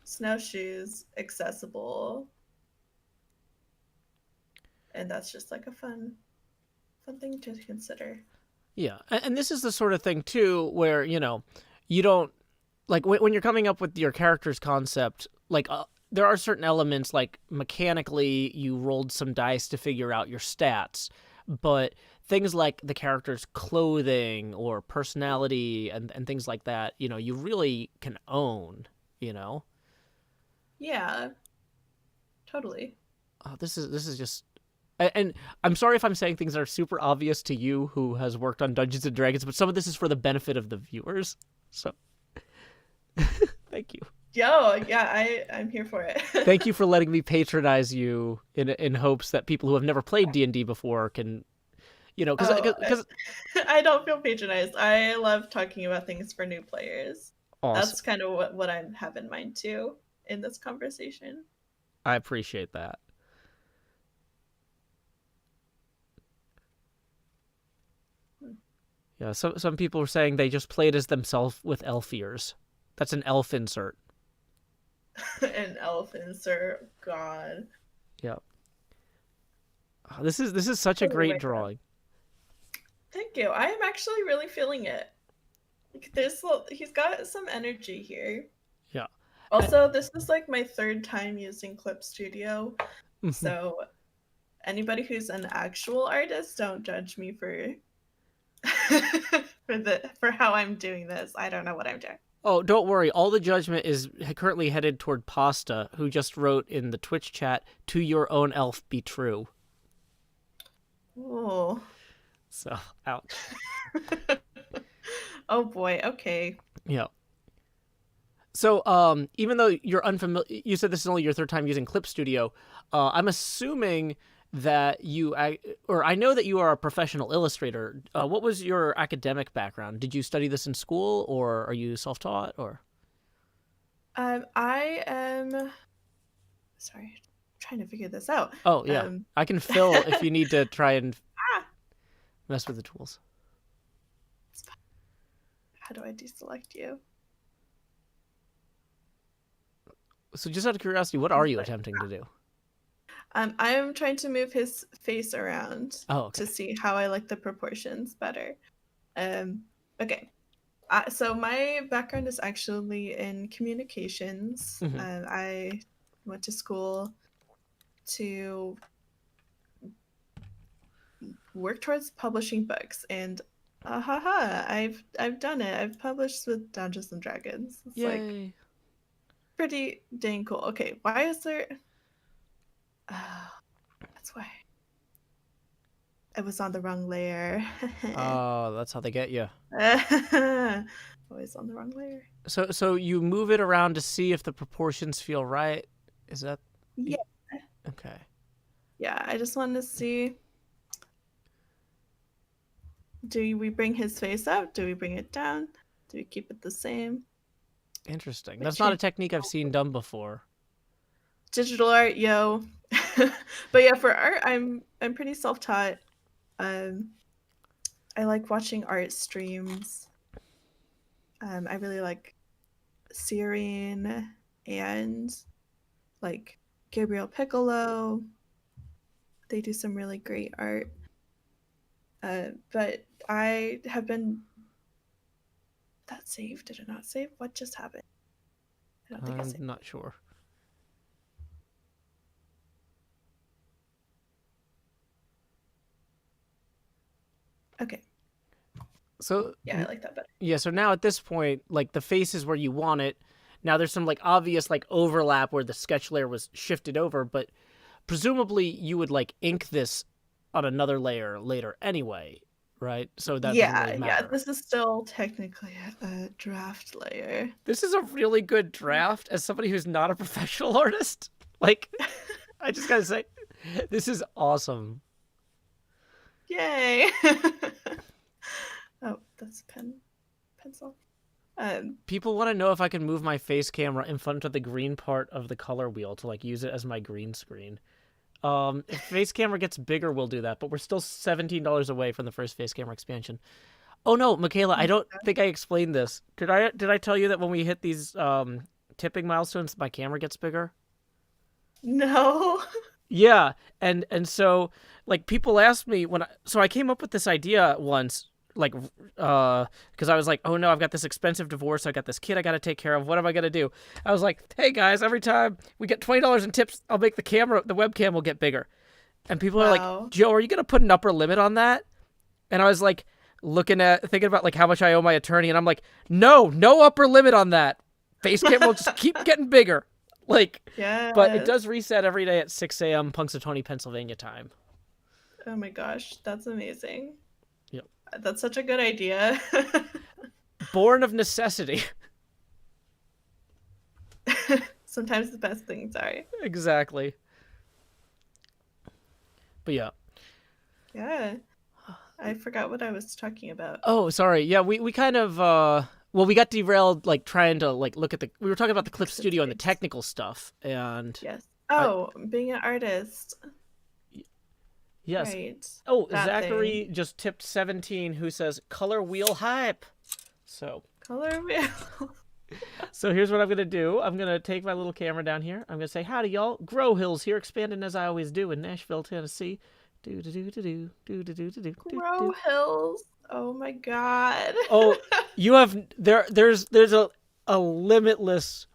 snowshoes accessible? And that's just like a fun thing to consider. Yeah, and this is the sort of thing too where you don't like when you're coming up with your character's concept. Like there are certain elements like mechanically you rolled some dice to figure out your stats, but things like the character's clothing or personality and things like that, you really can own. You know, Yeah, totally. this is just. And I'm sorry if I'm saying things that are super obvious to you who has worked on Dungeons and Dragons, but some of this is for the benefit of the viewers. So thank you. Yo, yeah, I'm here for it. Thank you for letting me patronize you in hopes that people who have never played D&D before can, because Oh, because I don't feel patronized. I love talking about things for new players. awesome. That's kind of what I have in mind too in this conversation. I appreciate that. Yeah, some people are saying they just played as themselves with elf ears. That's an elf insert. And elephants are God. Yeah. This is such a Totally great my God. drawing. Thank you. I am actually really feeling it. Like he's got some energy here. Yeah. Also, this is like my third time using Clip Studio, Mhm. so anybody who's an actual artist, don't judge me for for how I'm doing this. I don't know what I'm doing. Oh, don't worry. All the judgment is currently headed toward Pasta, who just wrote in the Twitch chat, "To your own elf be true." Oh. So, ouch. Oh boy. Okay. Yeah. So, even though you're unfamiliar, you said this is only your third time using Clip Studio. I'm assuming that or I know that you are a professional illustrator. What was your academic background? Did you study this in school, or are you self-taught? Or I am sorry. trying to figure this out. Oh, yeah. I can fill if you need to try and Ah, mess with the tools. how do I deselect you? So just out of curiosity, what are you attempting to do? I am trying to move his face around Oh, okay. to see how I like the proportions better. Okay. So my background is actually in communications. Mm-hmm. I went to school to work towards publishing books, and I've done it. I've published with Dungeons and Dragons. It's like Yay. pretty dang cool. Okay, why is there? That's why I was on the wrong layer. Oh, that's how they get you. Always on the wrong layer. So you move it around to see if the proportions feel right. Is that? Yeah. Okay. Yeah, I just wanted to see. Do we bring his face up? Do we bring it down? Do we keep it the same? Interesting. That's not a technique I've seen done before. Digital art, yo. But yeah, for art, I'm pretty self-taught. I like watching art streams. I really like Serene and like Gabriel Piccolo. They do some really great art. But I have been. That saved? Did it not save? What just happened? I don't think I saved. I'm not sure. Okay. So yeah, I like that better. Yeah, so now at this point, like the face is where you want it. Now there's some like obvious like overlap where the sketch layer was shifted over, but presumably you would like ink this on another layer later anyway, right? So that doesn't really matter. Yeah, this is still technically a draft layer. This is a really good draft as somebody who's not a professional artist. Like, I just gotta say, this is awesome. Yay! Oh, that's pencil. People want to know if I can move my face camera in front of the green part of the color wheel to like use it as my green screen. If face camera gets bigger, we'll do that, but we're still $17 away from the first face camera expansion. Oh no, Michaela, I don't think I explained this. Did I tell you that when we hit these tipping milestones, my camera gets bigger? No. Yeah, and so like people asked me so I came up with this idea once, like because I was like, oh no, I've got this expensive divorce, I got this kid I got to take care of. What am I gonna do? I was like, hey guys, every time we get $20 in tips, I'll make the webcam will get bigger. And people are like, Joe, are you gonna put an upper limit on that? And I was like, thinking about like how much I owe my attorney, and I'm like, no upper limit on that. Facecam will just keep getting bigger. Like, yeah. But it does reset every day at 6 a.m. Punxsutawney, Pennsylvania time. Oh my gosh, that's amazing. Yep. That's such a good idea. Born of necessity. Sometimes the best things are. Exactly. But yeah. Yeah. I forgot what I was talking about. Oh, sorry. Yeah, we kind of we got derailed like trying to like look at we were talking about the Clip Studio and the technical stuff, and yes. Oh, being an artist. Yes. Right. Oh, Zachary just tipped 17, who says color wheel hype. So color wheel. So here's what I'm gonna do. I'm gonna take my little camera down here. I'm gonna say, howdy y'all. Grow Hills here, expanding as I always do in Nashville, Tennessee. Grow Hills. Oh my god. Oh, you have there's a limitless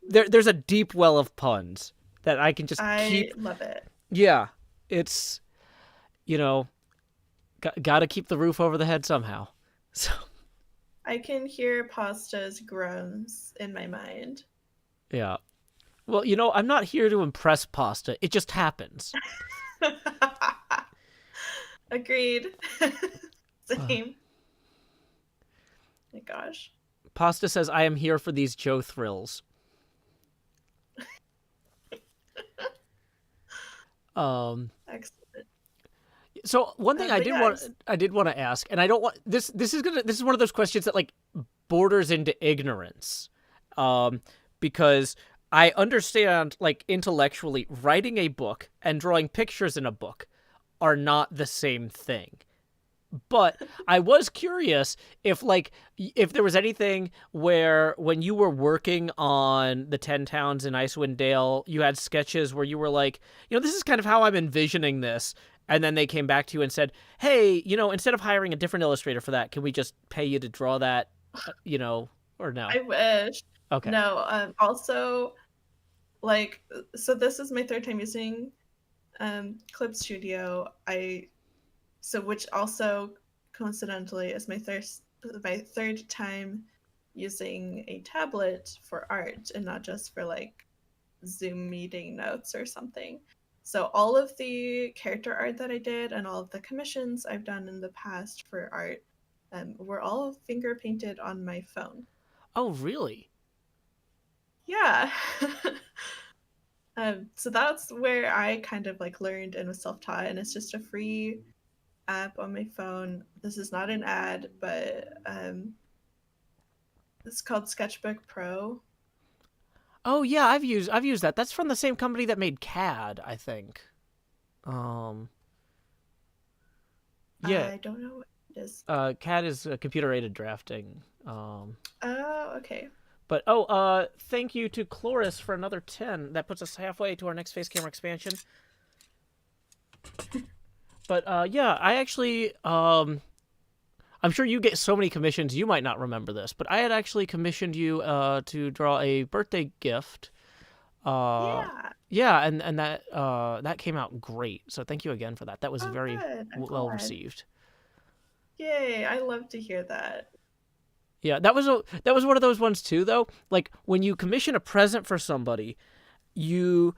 there's a deep well of puns that I can just keep. I love it. Yeah, it's got to keep the roof over the head somehow. So I can hear Pasta's groans in my mind. Yeah. Well, I'm not here to impress Pasta. It just happens. Agreed. Same. My gosh. Pasta says, I am here for these Joe thrills. Excellent. So one thing I did want to ask, and I don't want this is one of those questions that like borders into ignorance. Because I understand, like, intellectually, writing a book and drawing pictures in a book are not the same thing. But I was curious if, like, if there was anything where when you were working on the 10 Towns in Icewind Dale, you had sketches where you were like, this is kind of how I'm envisioning this. And then they came back to you and said, hey, instead of hiring a different illustrator for that, can we just pay you to draw that, or no? I wish. Okay. No, also, like, so this is my third time using Clip Studio. Which also coincidentally is my third time using a tablet for art and not just for like Zoom meeting notes or something. So all of the character art that I did and all of the commissions I've done in the past for art were all finger painted on my phone. Oh, really? Yeah. So that's where I kind of like learned and was self-taught, and it's just a free app on my phone. This is not an ad, but it's called Sketchbook Pro. Oh, yeah, I've used that. That's from the same company that made CAD, I think. Um, yeah, I don't know what it is. CAD is computer-aided drafting. Oh, okay. But thank you to Chloris for another 10. That puts us halfway to our next face camera expansion. But yeah, I actually I'm sure you get so many commissions you might not remember this, but I had actually commissioned you to draw a birthday gift. Yeah. Yeah, and that came out great. So thank you again for that. That was Oh, very good. I'm well glad. received. Yay! I love to hear that. Yeah, that was one of those ones too though. Like when you commission a present for somebody, you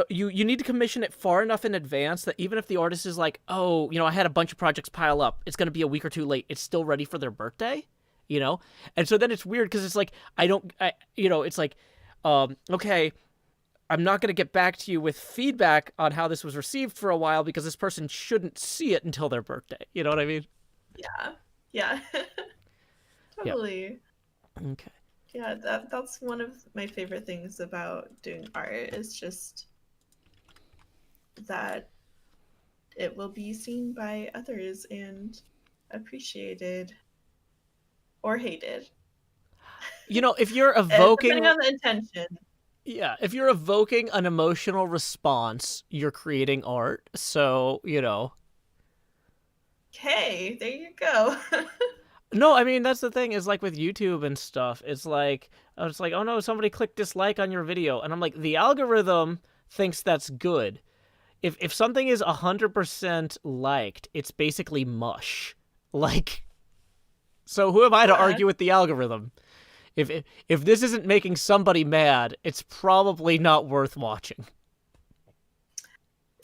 you need to commission it far enough in advance that even if the artist is like, oh, I had a bunch of projects pile up, it's going to be a week or two late, it's still ready for their birthday, and so then it's weird because it's like it's like, okay, I'm not going to get back to you with feedback on how this was received for a while because this person shouldn't see it until their birthday. You know what I mean? Yeah. Yeah. Yeah. Totally. Okay. Yeah, that's one of my favorite things about doing art is just that it will be seen by others and appreciated or hated. If you're Depending evoking on the intention. Yeah, if you're evoking an emotional response, you're creating art. So, Okay, there you go. No, I mean that's the thing is like with YouTube and stuff. It's like, oh no, somebody clicked dislike on your video, and I'm like, the algorithm thinks that's good. If something is 100% liked, it's basically mush. Like, so who am I to Yeah, argue with the algorithm? If this isn't making somebody mad, it's probably not worth watching.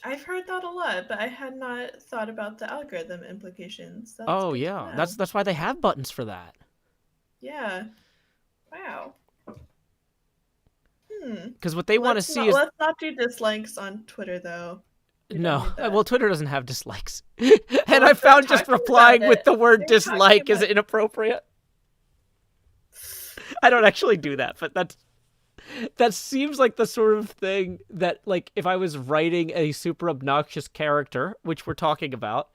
I've heard that a lot, but I had not thought about the algorithm implications. That's Oh good to yeah, know. that's why they have buttons for that. Yeah. Wow. Hmm. Because what they want to Let's see not is let's not do dislikes on Twitter though. We don't no. need that. Well, Twitter doesn't have dislikes, Well, and I if they're found just talking about replying with it, the word they're talking dislike is about inappropriate. I don't actually do that, but that seems like the sort of thing that, like, if I was writing a super obnoxious character, which we're talking about,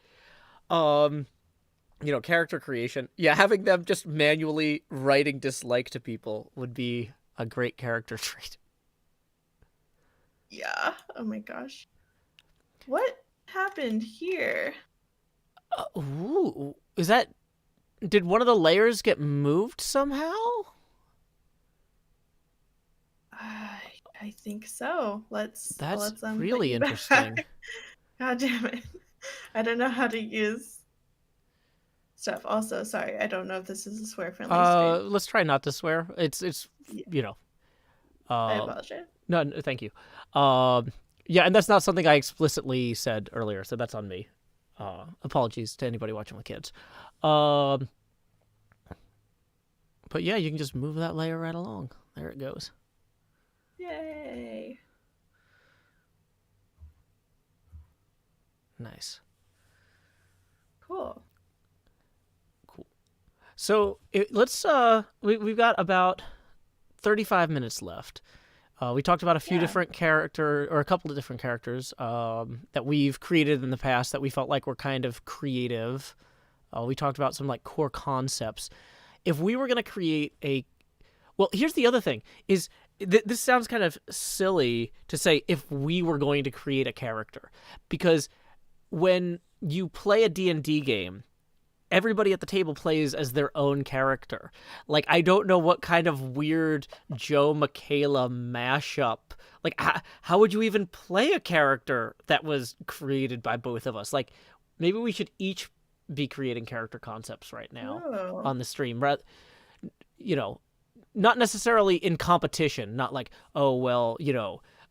um, character creation, yeah, having them just manually writing dislike to people would be a great character trait. yeah. Oh my gosh. What happened here? Ooh, is that? Did one of the layers get moved somehow? I think so. That's Let's put really you interesting. back. God damn it. I don't know how to use stuff. Also, sorry, I don't know if this is a swear friendly stream. Let's try not to swear. It's Yeah, you know, I um, apologize. no, thank you. Yeah, and that's not something I explicitly said earlier, so that's on me. Apologies to anybody watching with kids. Um, but yeah, you can just move that layer right along. There it goes. Yay. Nice. Cool. Cool. So let's we've got about 35 minutes left. We talked about a few Yeah. different character or a couple of different characters that we've created in the past that we felt like were kind of creative. We talked about some like core concepts. If we were going to create a, well, here's the other thing: is this sounds kind of silly to say if we were going to create a character, because when you play a D&D game, everybody at the table plays as their own character. Like, I don't know what kind of weird Joe Michaela mashup. Like, how would you even play a character that was created by both of us? Like, maybe we should each be creating character concepts right now Oh. on the stream. You know, not necessarily in competition. Not like, oh, well,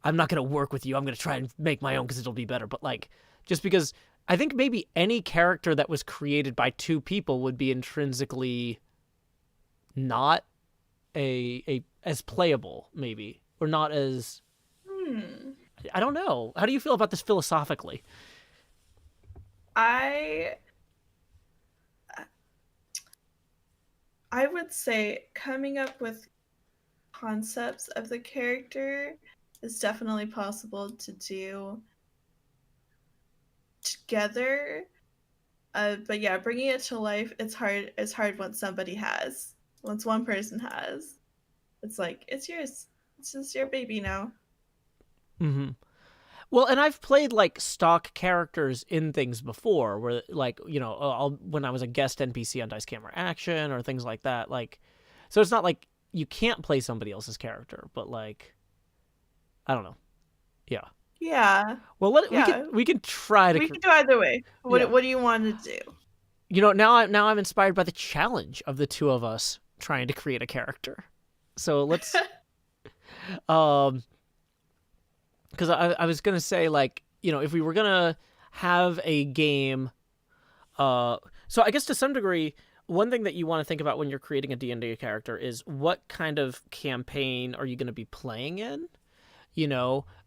I'm not going to work with you. I'm going to try and make my own because it'll be better. But, like, just because I think maybe any character that was created by two people would be intrinsically not a as playable, maybe, or not as, Hmm. I don't know. How do you feel about this philosophically? I I would say coming up with concepts of the character is definitely possible to do together. But yeah, bringing it to life, it's hard. It's hard once somebody has. Once one person has, it's like it's yours. It's just your baby now. Mm-hmm. Well, and I've played like stock characters in things before, where like when I was a guest NPC on Dice Camera Action or things like that. Like, so it's not like you can't play somebody else's character, but like, I don't know. Yeah. Yeah, Well, yeah. we can try to We can do either way. yeah. What do you want to do? Now I'm inspired by the challenge of the two of us trying to create a character. So let's um because I was gonna say, like, if we were gonna have a game, so I guess to some degree, one thing that you want to think about when you're creating a D&D character is what kind of campaign are you going to be playing in.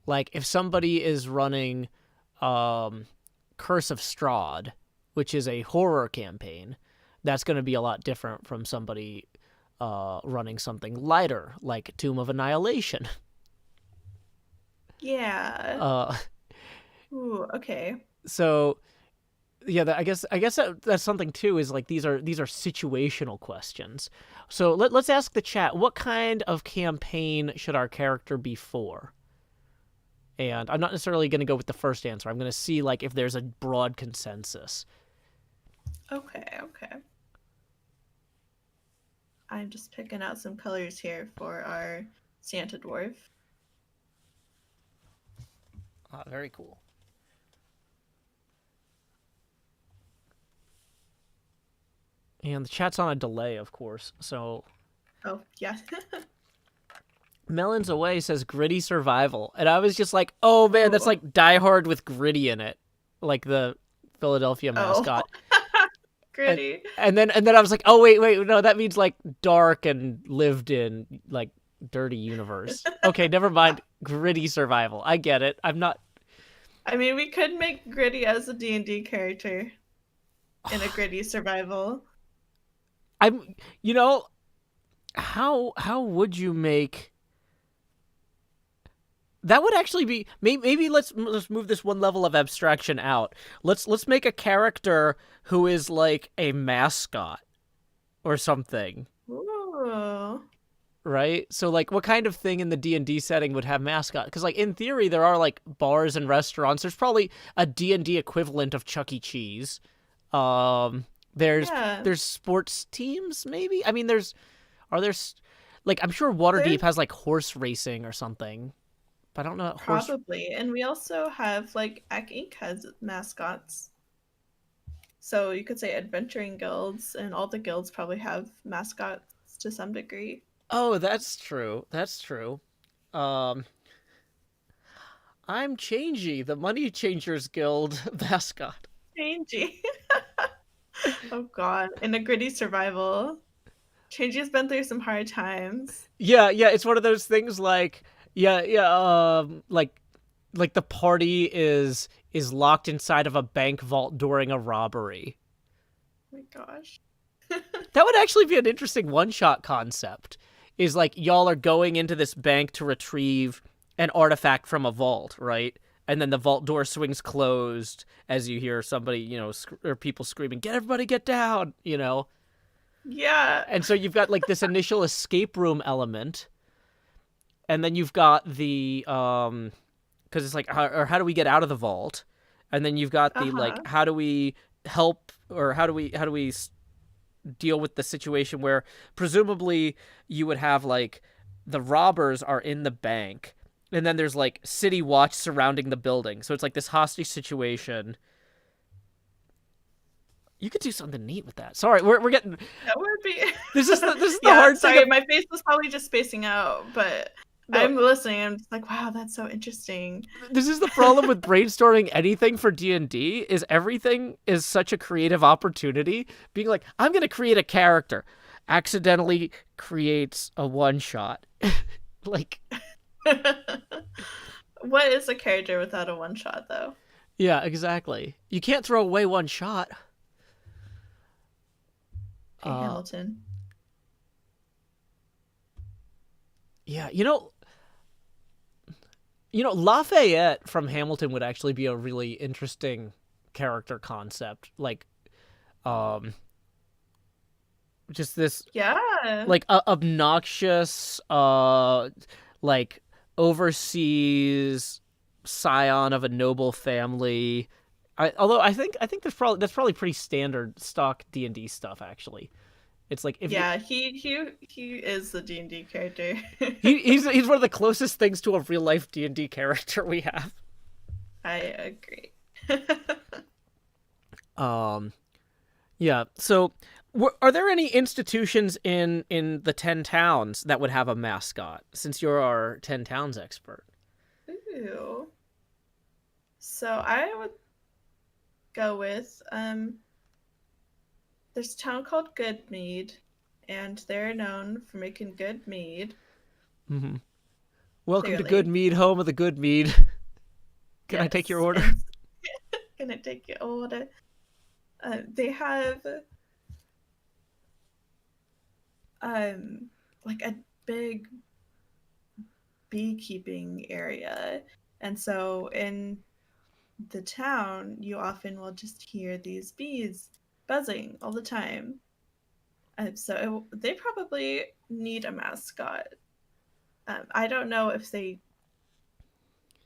Like if somebody is running Curse of Strahd, which is a horror campaign, that's going to be a lot different from somebody running something lighter like Tomb of Annihilation. Yeah. Uh, Ooh, okay. so yeah, I guess that's something too. Is like these are situational questions. So let's ask the chat: what kind of campaign should our character be for? And I'm not necessarily going to go with the first answer. I'm going to see like if there's a broad consensus. Okay, okay. I'm just picking out some colors here for our Santa dwarf. Very cool. And the chat's on a delay, of course. So Oh, yeah. Melons Away says gritty survival. And I was just like, oh man, that's Ooh. like Die Hard with gritty in it. Like the Philadelphia Oh. mascot. And, Gritty. and then I was like, oh wait, no, that means like dark and lived in, like dirty universe. Okay, never mind. Gritty survival. I get it. I'm not. I mean, we could make Gritty as a D&D character in a gritty survival. I'm. How would you make? That would actually be maybe let's move this one level of abstraction out. Let's make a character who is like a mascot or something, Ooh. right? So like what kind of thing in the D&D setting would have mascot? Because like in theory there are like bars and restaurants. There's probably a D&D equivalent of Chuck E. Cheese. Um there's Yeah. there's sports teams maybe. I mean are there like I'm sure Waterdeep There's has like horse racing or something. But I don't know horse. probably. And we also have, like, Ac Inc. has mascots. So you could say adventuring guilds, and all the guilds probably have mascots to some degree. Oh, that's true. That's true. Um, I'm Changey, the Money Changers Guild mascot. Changey. Oh god. In a gritty survival. Changey's been through some hard times. Yeah, it's one of those things like like the party is locked inside of a bank vault during a robbery. Oh my gosh. That would actually be an interesting one-shot concept. is like y'all are going into this bank to retrieve an artifact from a vault, right? And then the vault door swings closed as you hear somebody, or people screaming, "Get everybody, get down!" Yeah. And so you've got like this initial escape room element, and then you've got the because it's like how do we get out of the vault, and then you've got the like Uh-huh. how do we help, or how do we deal with the situation where presumably you would have like the robbers are in the bank, and then there's like city watch surrounding the building, so it's like this hostage situation. You could do something neat with that. Sorry, we're getting That would be this is the Yeah, hard thing sorry, of my face was probably just spacing out, but no. I'm listening. I'm just like, wow, that's so interesting. This is the problem with brainstorming anything for D&D is everything is such a creative opportunity. Being like, I'm going to create a character, accidentally creates a one shot. Like, What is a character without a one shot, though? yeah, exactly. You can't throw away one shot. Okay, Uh, Hamilton. yeah, Lafayette from Hamilton would actually be a really interesting character concept. Like, um, just this Yeah. like obnoxious like overseas scion of a noble family. Although I think that's probably pretty standard stock D&D stuff actually. It's like if you Yeah, he is the D&D character. he's one of the closest things to a real life D&D character we have. I agree. Um yeah, so are there any institutions in the 10 towns that would have a mascot since you're our 10 towns expert? Ooh. So I would go with there's a town called Goodmead, and they're known for making good mead, Mhm. Welcome to Good clearly. Mead, home of the Good Mead. Can I take your Yes. order? And can I take your order? They have like a big beekeeping area. And so in the town, you often will just hear these bees buzzing all the time. They probably need a mascot. I don't know if they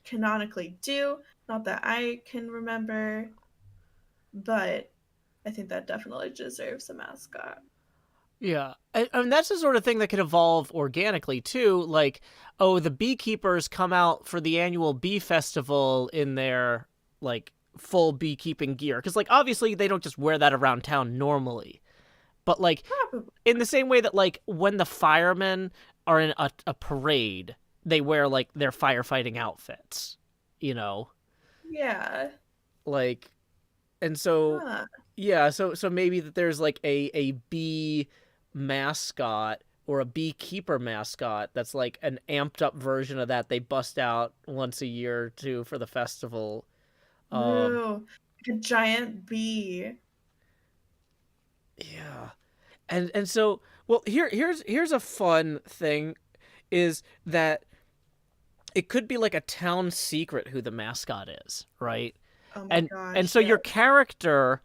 canonically do, not that I can remember, but I think that definitely deserves a mascot. Yeah. And that's the sort of thing that can evolve organically too. Like, oh, the beekeepers come out for the annual bee festival in their like full beekeeping gear. Because like obviously they don't just wear that around town normally. But like Probably. in the same way that like when the firemen are in a parade, they wear like their firefighting outfits, you know? Yeah. Like and so Huh. yeah, so maybe that there's like a bee mascot or a beekeeper mascot that's like an amped up version of that they bust out once a year or two for the festival. Um Ooh, like a giant bee. yeah. And so well here's a fun thing is that it could be like a town secret who the mascot is, right? Oh my And gosh, so yeah. your character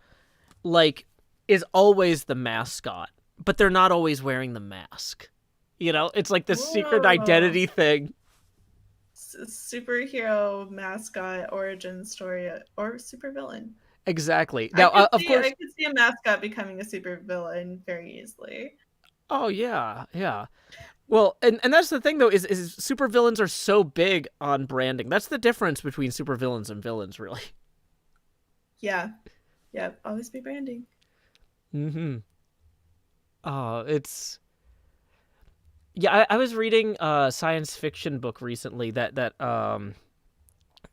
like is always the mascot, but they're not always wearing the mask. It's like this secret Whoa. identity thing. Superhero mascot origin story or supervillain. Exactly. I Now, could of see I course. could see a mascot becoming a supervillain very easily. Oh yeah, yeah. Well, and that's the thing though is supervillains are so big on branding. That's the difference between supervillains and villains, really. Yeah. Yeah. Always be branding. Mm-hmm. It's yeah. I was reading a science fiction book recently that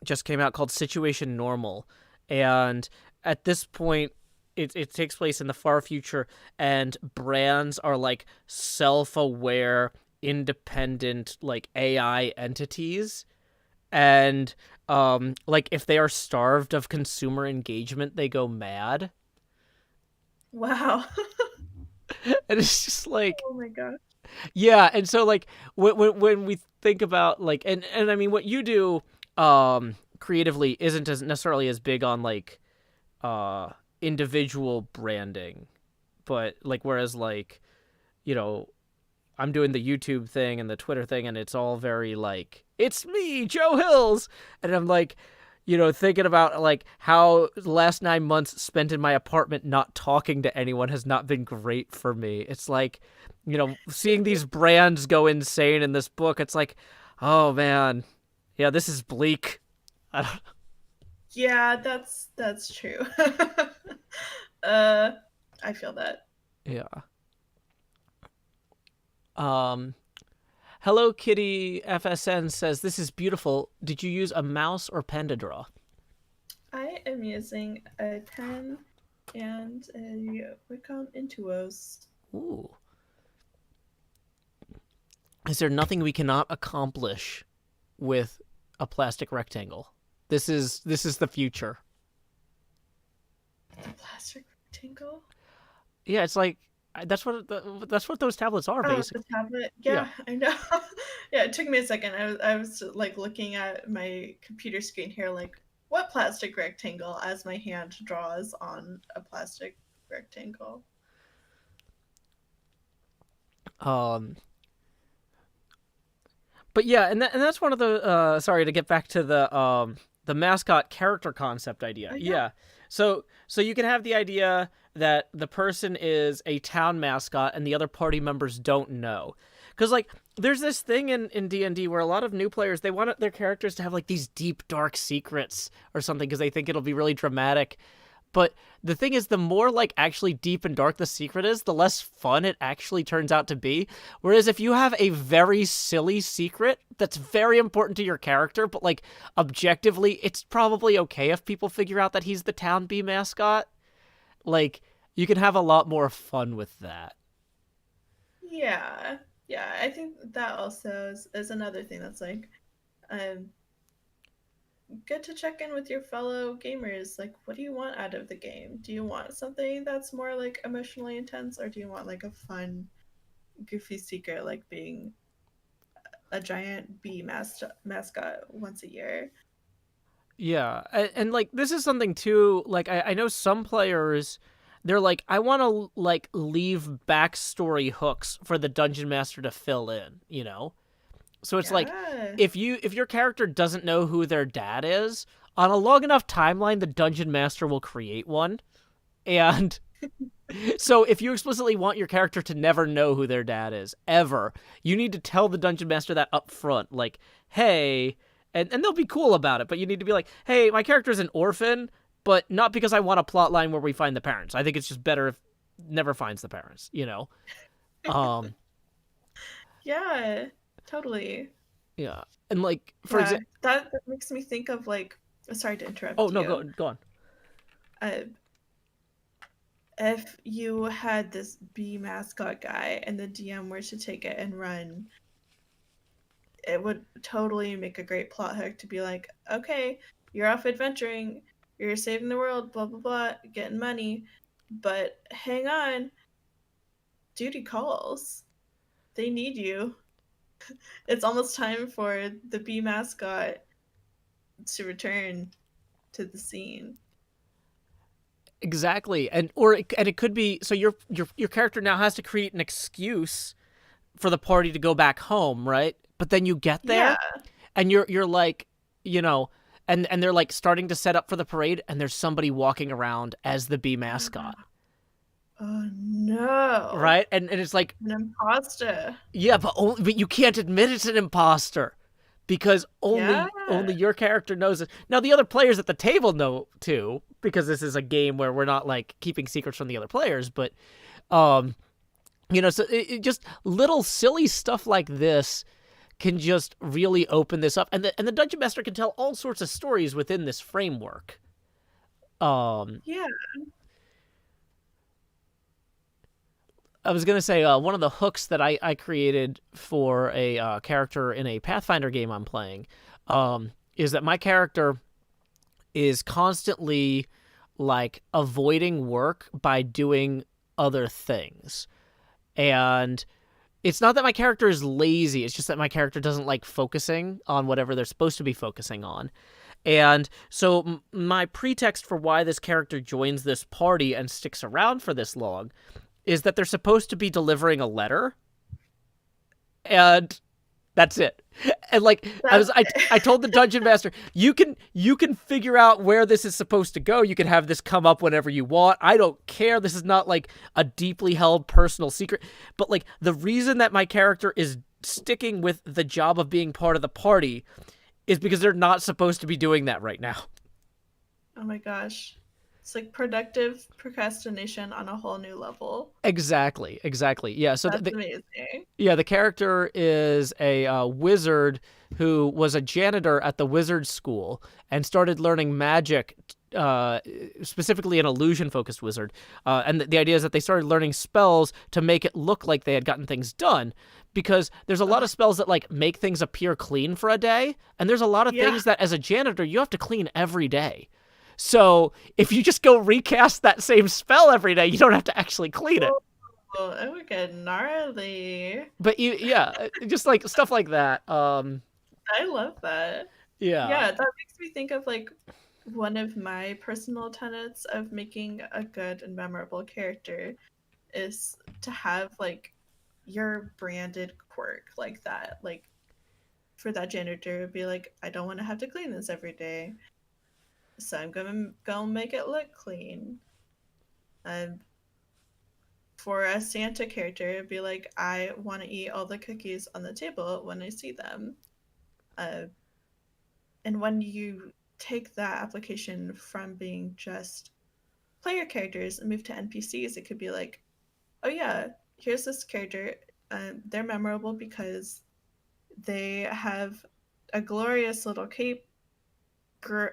just came out called Situation Normal. And at this point, it takes place in the far future, and brands are like self aware, independent, like AI entities. And like if they are starved of consumer engagement, they go mad. Wow. And it's just like, Oh my gosh. Yeah, and so like when we think about like and I mean what you do creatively isn't as necessarily as big on like uh individual branding, but like whereas like you know I'm doing the YouTube thing and the Twitter thing, and it's all very like, it's me, Joe Hills. And I'm like, thinking about like how the last 9 months spent in my apartment not talking to anyone has not been great for me. It's like, seeing these brands go insane in this book, it's like, oh man, yeah, this is bleak. I don't, Yeah, that's true. uh, I feel that. yeah. Um, Hello Kitty FSN says, this is beautiful. Did you use a mouse or pen to draw? I am using a pen and a Wacom Intuos. Ooh. Is there nothing we cannot accomplish with a plastic rectangle? This is the future. The plastic rectangle? Yeah, it's like that's what those tablets are Oh, the basically. tablet. Yeah. Yeah, I know. Yeah, it took me a second. I was like looking at my computer screen here, like what plastic rectangle as my hand draws on a plastic rectangle. Um but yeah, and that's one of the sorry to get back to the mascot character concept idea. Oh yeah. Yeah. So you can have the idea that the person is a town mascot and the other party members don't know. Cuz like there's this thing in D&D where a lot of new players they want their characters to have like these deep dark secrets or something because they think it'll be really dramatic. But the thing is, the more like actually deep and dark the secret is, the less fun it actually turns out to be. Whereas if you have a very silly secret that's very important to your character, but like objectively, it's probably okay if people figure out that he's the town bee mascot. Like you can have a lot more fun with that. Yeah. Yeah, I think that also is another thing that's like um good to check in with your fellow gamers. Like, what do you want out of the game? Do you want something that's more like emotionally intense, or do you want like a fun, goofy secret like being a giant bee mascot once a year? Yeah, and like this is something too. Like I know some players, they're like, I want to like leave backstory hooks for the dungeon master to fill in. So it's like Yeah. if your character doesn't know who their dad is, on a long enough timeline the dungeon master will create one. And so if you explicitly want your character to never know who their dad is ever, you need to tell the dungeon master that up front like, "Hey," and they'll be cool about it, but you need to be like, "Hey, my character is an orphan, but not because I want a plot line where we find the parents. I think it's just better if never finds the parents." Um Yeah, totally. yeah. And like for Yeah, example, that makes me think of like, sorry to oh interrupt no, go you. go on. Uh, if you had this bee mascot guy and the DM were to take it and run, it would totally make a great plot hook to be like, okay, you're off adventuring, you're saving the world, blah blah blah, getting money, but hang on, duty calls. They need you. It's almost time for the bee mascot to return to the scene. Exactly. And it could be so your character now has to create an excuse for the party to go back home, right? But then you get Yeah. there and you're like, you know, and they're like starting to set up for the parade and there's somebody walking around as the bee mascot. Oh no. Right? And it's like, An imposter. yeah, but you can't admit it's an imposter because Yeah. only your character knows it. Now the other players at the table know too because this is a game where we're not like keeping secrets from the other players, but um so it just little silly stuff like this can just really open this up, and the dungeon master can tell all sorts of stories within this framework. Um, Yeah. I was gonna say one of the hooks that I created for a character in a Pathfinder game I'm playing is that my character is constantly like avoiding work by doing other things, and It's not that my character is lazy. It's just that my character doesn't like focusing on whatever they're supposed to be focusing on. And so my pretext for why this character joins this party and sticks around for this long is that they're supposed to be delivering a letter, and that's it. And like That's I told the dungeon master, you can figure out where this is supposed to go. You can have this come up whenever you want. I don't care. This is not like a deeply held personal secret. But like the reason that my character is sticking with the job of being part of the party is because they're not supposed to be doing that right now. oh my gosh. It's like productive procrastination on a whole new level. Exactly. Yeah. So That's amazing. the character is a wizard who was a janitor at the wizard school and started learning magic, specifically an illusion-focused wizard. And the idea is that they started learning spells to make it look like they had gotten things done, because there's a lot of spells that like make things appear clean for a day, and there's a lot of Yeah. things that as a janitor you have to clean every day. So if you just go recast that same spell every day, you don't have to actually clean it. Oh, it would get gnarly. But yeah, just like stuff like that. I love that. Yeah. Yeah, that makes me think of like one of my personal tenets of making a good and memorable character is to have like your branded quirk like that. Like for that janitor, it'd be like, I don't want to have to clean this every day, so I'm gonna go make it look clean. And for a Santa character, it'd be like, I want to eat all the cookies on the table when I see them. Uh, and when you take that application from being just player characters and move to NPCs, it could be like, oh yeah, here's this character. They're memorable because they have a glorious little cape,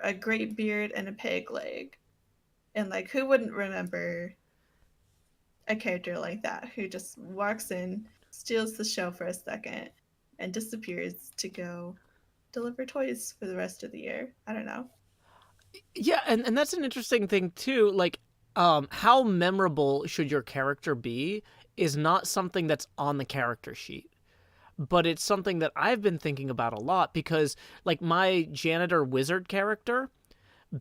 a great beard, and a peg leg. And like, who wouldn't remember a character like that who just walks in, steals the show for a second, and disappears to go deliver toys for the rest of the year? I don't know. Yeah, and that's an interesting thing too. Like, how memorable should your character be is not something that's on the character sheet, but it's something that I've been thinking about a lot, because like my janitor wizard character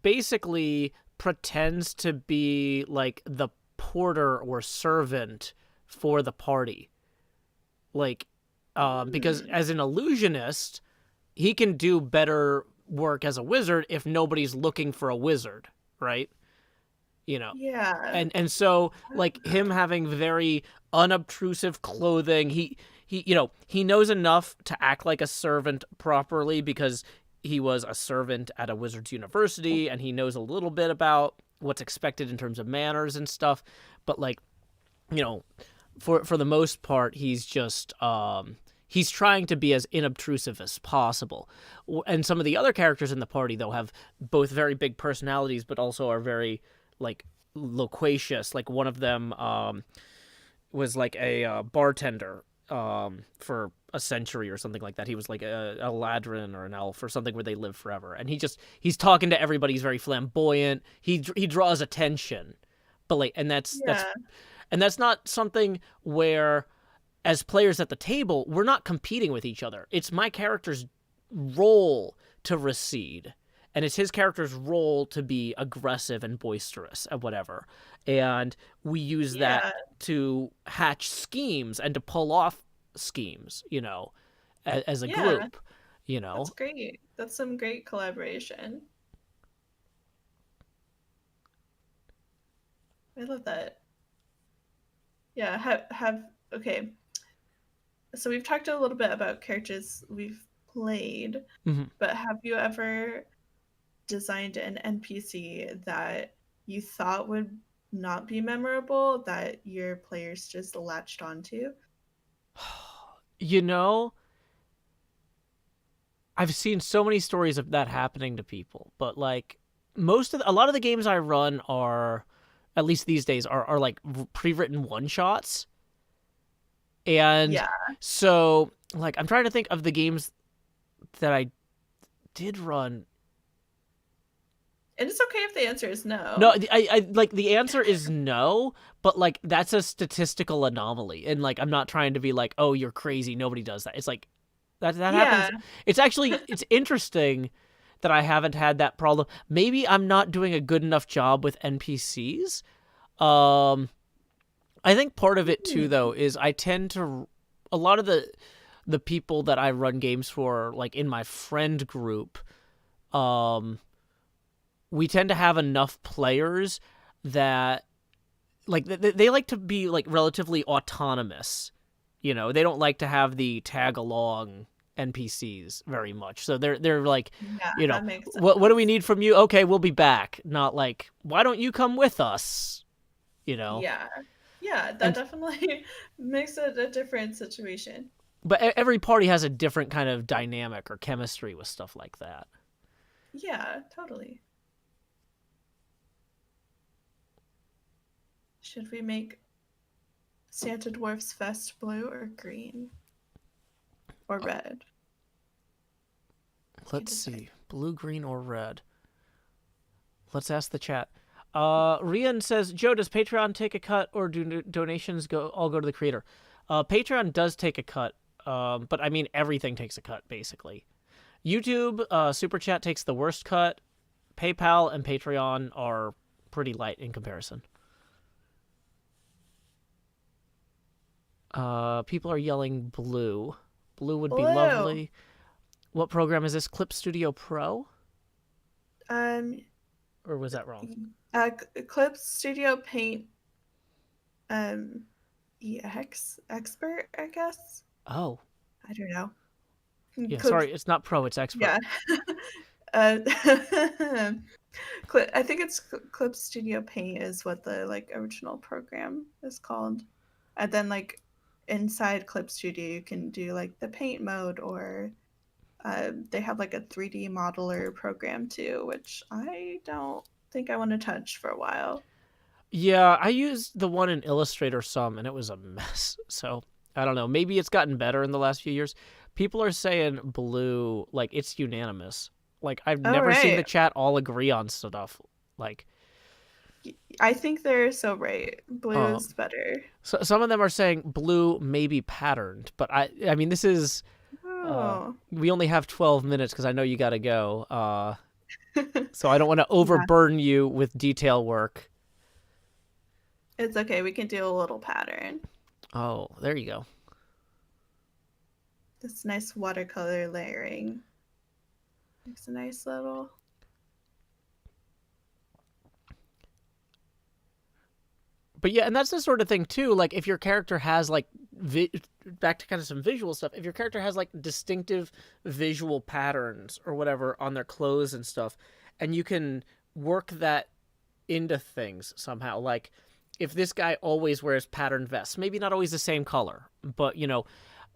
basically pretends to be like the porter or servant for the party. Like, because Hmm. as an illusionist, he can do better work as a wizard if nobody's looking for a wizard, right? You know, Yeah. and so like him having very unobtrusive clothing, he he knows enough to act like a servant properly because he was a servant at a wizard's university, and he knows a little bit about what's expected in terms of manners and stuff. But like, you know, for the most part, he's just he's trying to be as inobtrusive as possible. And some of the other characters in the party though have both very big personalities, but also are very like loquacious. Like one of them was like a bartender for a century or something like that. He was like a ladrin or an elf or something where they live forever, and he's talking to everybody. He's very flamboyant. He draws attention, but like, Yeah. and that's not something where, as players at the table, we're not competing with each other. It's my character's role to recede, and it's his character's role to be aggressive and boisterous and whatever. And we use that Yeah. to hatch schemes and to pull off schemes, as a Yeah. group, you know. That's great. That's some great collaboration. I love that. Yeah. Have okay. So we've talked a little bit about characters we've played, Mhm. but have you ever designed an NPC that you thought would not be memorable that your players just latched onto? You know, I've seen so many stories of that happening to people, but like a lot of the games I run are, at least these days, are like pre-written one shots. And Yeah. so like I'm trying to think of the games that I did run. And it's okay if the answer is No, no. I like the answer is no, but like that's a statistical anomaly, and like I'm not trying to be like, oh, you're crazy, nobody does that. It's like that Yeah. happens. It's interesting that I haven't had that problem. Maybe I'm not doing a good enough job with NPCs. Um, I think part of it too, Hmm. though, is I tend to a lot of the people that I run games for, like in my friend group, um, we tend to have enough players that like they like to be like relatively autonomous. You know, they don't like to have the tag along NPCs very much. So they're like, Yeah, you know, that makes what do we sense. need from you? Okay, we'll be back. Not like, why don't you come with us? You know. Yeah. Yeah, that And definitely makes it a different situation. but every party has a different kind of dynamic or chemistry with stuff like that. Yeah, totally. Should we make Santa Dwarf's vest blue or green or red? You can Let's decide. see, blue, green, or red. Let's ask the chat. Rian says, Joe, does Patreon take a cut or do donations all go to the creator? Patreon does take a cut, but I mean everything takes a cut basically. YouTube, Super Chat takes the worst cut. PayPal and Patreon are pretty light in comparison. People are yelling blue. Blue would be Blue. lovely. What program is this? Clip Studio Pro? Um, Or was that wrong? Eclipse Studio Paint um EX expert, I guess. Oh, I don't know. yeah. Clip, Sorry, it's not Pro. It's Expert. yeah. uh, I think it's Clip Studio Paint is what the like original program is called, and then like inside Clip Studio you can do like the paint mode, or they have like a 3D modeler program too, which I don't think I want to touch for a while. Yeah, I used the one in Illustrator some, and it was a mess. So I don't know. Maybe it's gotten better in the last few years. People are saying blue, like it's unanimous. Like I've All never seen right. the chat all agree on stuff. Like, I think they're so right. um, Blue's better. so some of them are saying blue may be patterned, but I mean, this is Oh. we only have 12 minutes because I know you got to go. So I don't want to Yeah, overburden you with detail work. it's okay. We can do a little pattern. Oh, there you go. This nice watercolor layering makes a nice little. But yeah, and that's the sort of thing too. Like if your character has like back to kind of some visual stuff. If your character has like distinctive visual patterns or whatever on their clothes and stuff, and you can work that into things somehow. Like if this guy always wears patterned vests, maybe not always the same color, but you know,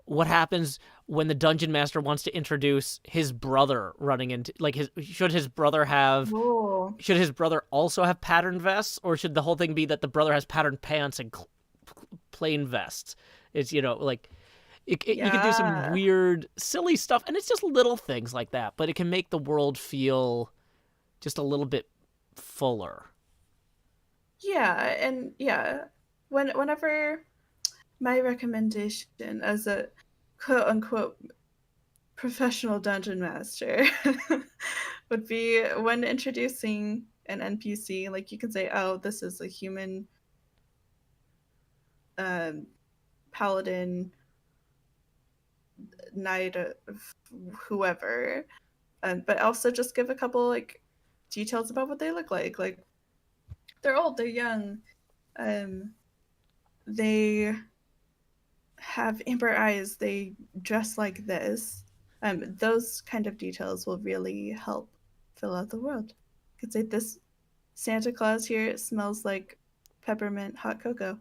what happens when the dungeon master wants to introduce his brother running into like his should his brother have Oh, should his brother also have patterned vests, or should the whole thing be that the brother has patterned pants and plain vests? It's like you can do some yeah. weird, silly stuff, and it's just little things like that, but it can make the world feel just a little bit fuller. Yeah, and yeah. Whenever my recommendation as a quote unquote professional dungeon master would be when introducing an NPC, like you can say, "Oh, this is a human um, paladin knight of whoever," but also just give a couple like details about what they look like they're old, they're young, um, they have amber eyes, they dress like this. Those kind of details will really help fill out the world. You could say this Santa Claus here smells like peppermint hot cocoa.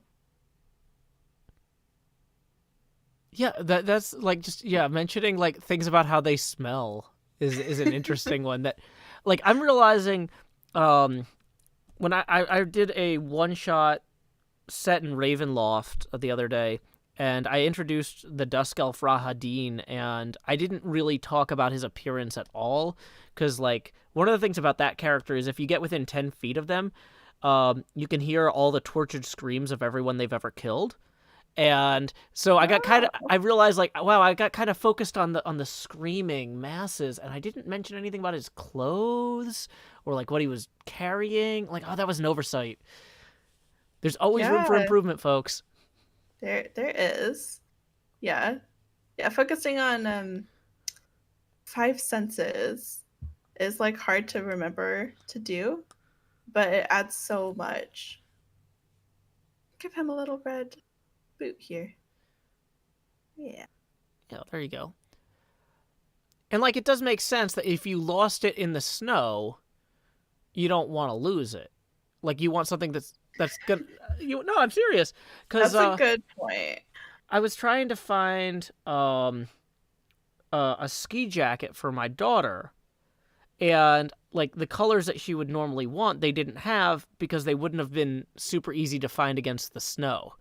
Yeah, that's like just mentioning like things about how they smell is an interesting one that like I'm realizing um when I did a one shot set in Ravenloft the other day, and I introduced the Dusk Elf Rahadin, and I didn't really talk about his appearance at all, because like one of the things about that character is if you get within 10 feet of them, you can hear all the tortured screams of everyone they've ever killed. And so I realized like, wow, I got kind of focused on the screaming masses, and I didn't mention anything about his clothes or like what he was carrying. Like, oh, that was an oversight. There's always room for Yeah, improvement, folks. there is. Yeah. Yeah, focusing on five senses is like hard to remember to do, but it adds so much. Give him a little red boot here. Yeah. Yeah, there you go. And like it does make sense that if you lost it in the snow, you don't want to lose it. Like you want something that's good. You no, I'm serious, because That's a good point. I was trying to find a ski jacket for my daughter, and like the colors that she would normally want, they didn't have because they wouldn't have been super easy to find against the snow.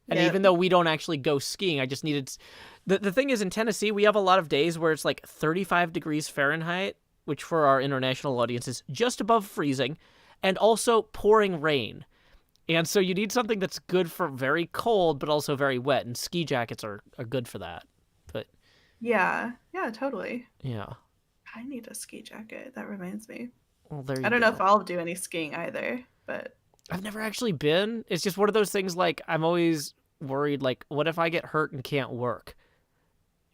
And even Yep. though we don't actually go skiing, I just needed. The thing is, in Tennessee, we have a lot of days where it's like 35 degrees Fahrenheit, which for our international audience is just above freezing, and also pouring rain. And so you need something that's good for very cold, but also very wet. And ski jackets are good for that. But Yeah. Yeah, totally. yeah, I need a ski jacket. That reminds me. well, there I you don't know if go. I'll do any skiing either, but I've never actually been. It's just one of those things like I'm always worried, like, what if I get hurt and can't work?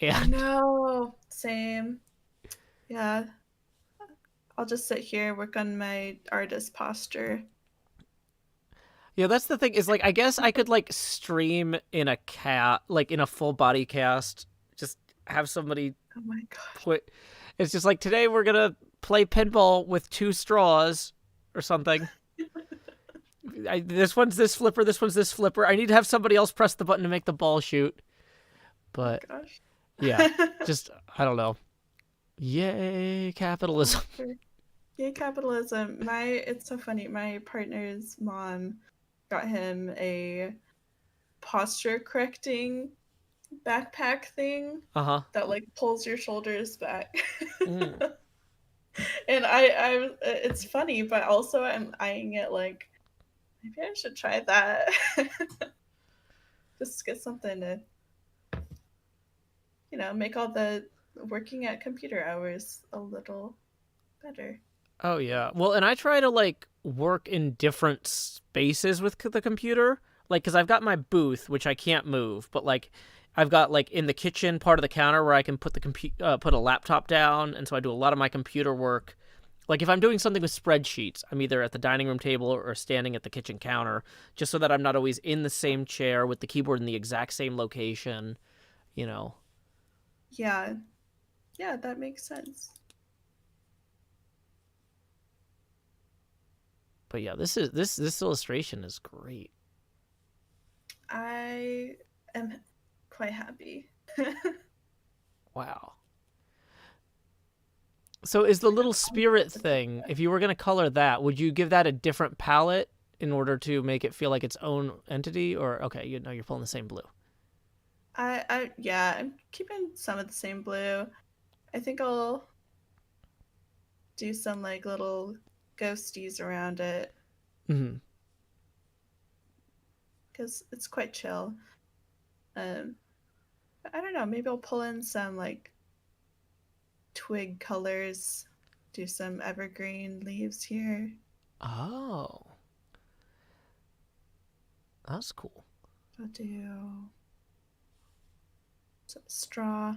I And know. Same. Yeah. I'll just sit here, work on my artist posture. yeah, that's the thing is like I guess I could like stream in a cat like in a full body cast, just have somebody Oh my gosh. put it's just like today we're gonna play pinball with two straws or something. This one's this flipper, this one's this flipper. I need to have somebody else press the button to make the ball shoot. Oh But gosh. yeah, just I don't know. Yay, capitalism. Yay, capitalism. It's so funny. My partner's mom got him a posture correcting backpack thing Uh huh. that like pulls your shoulders back. Mm. And I it's funny, but also I'm eyeing it like maybe I should try that. Just get something to, make all the working at computer hours a little better. Oh yeah. Well, and I try to like work in different spaces with the computer, like because I've got my booth which I can't move, but like I've got like in the kitchen part of the counter where I can put put a laptop down, and so I do a lot of my computer work. Like if I'm doing something with spreadsheets, I'm either at the dining room table or standing at the kitchen counter, just so that I'm not always in the same chair with the keyboard in the exact same location, you know. Yeah. Yeah, that makes sense. But yeah, this illustration is great. I am quite happy. Wow. So is the little spirit thing, if you were going to color that, would you give that a different palette in order to make it feel like its own entity? Or, okay, you know, you're pulling the same blue. Yeah, I'm keeping some of the same blue. I think I'll do some like little ghosties around it Mm-hmm. because it's quite chill. Um, but I don't know. Maybe I'll pull in some like twig colors, do some evergreen leaves here. Oh, that's cool. I'll do some straw.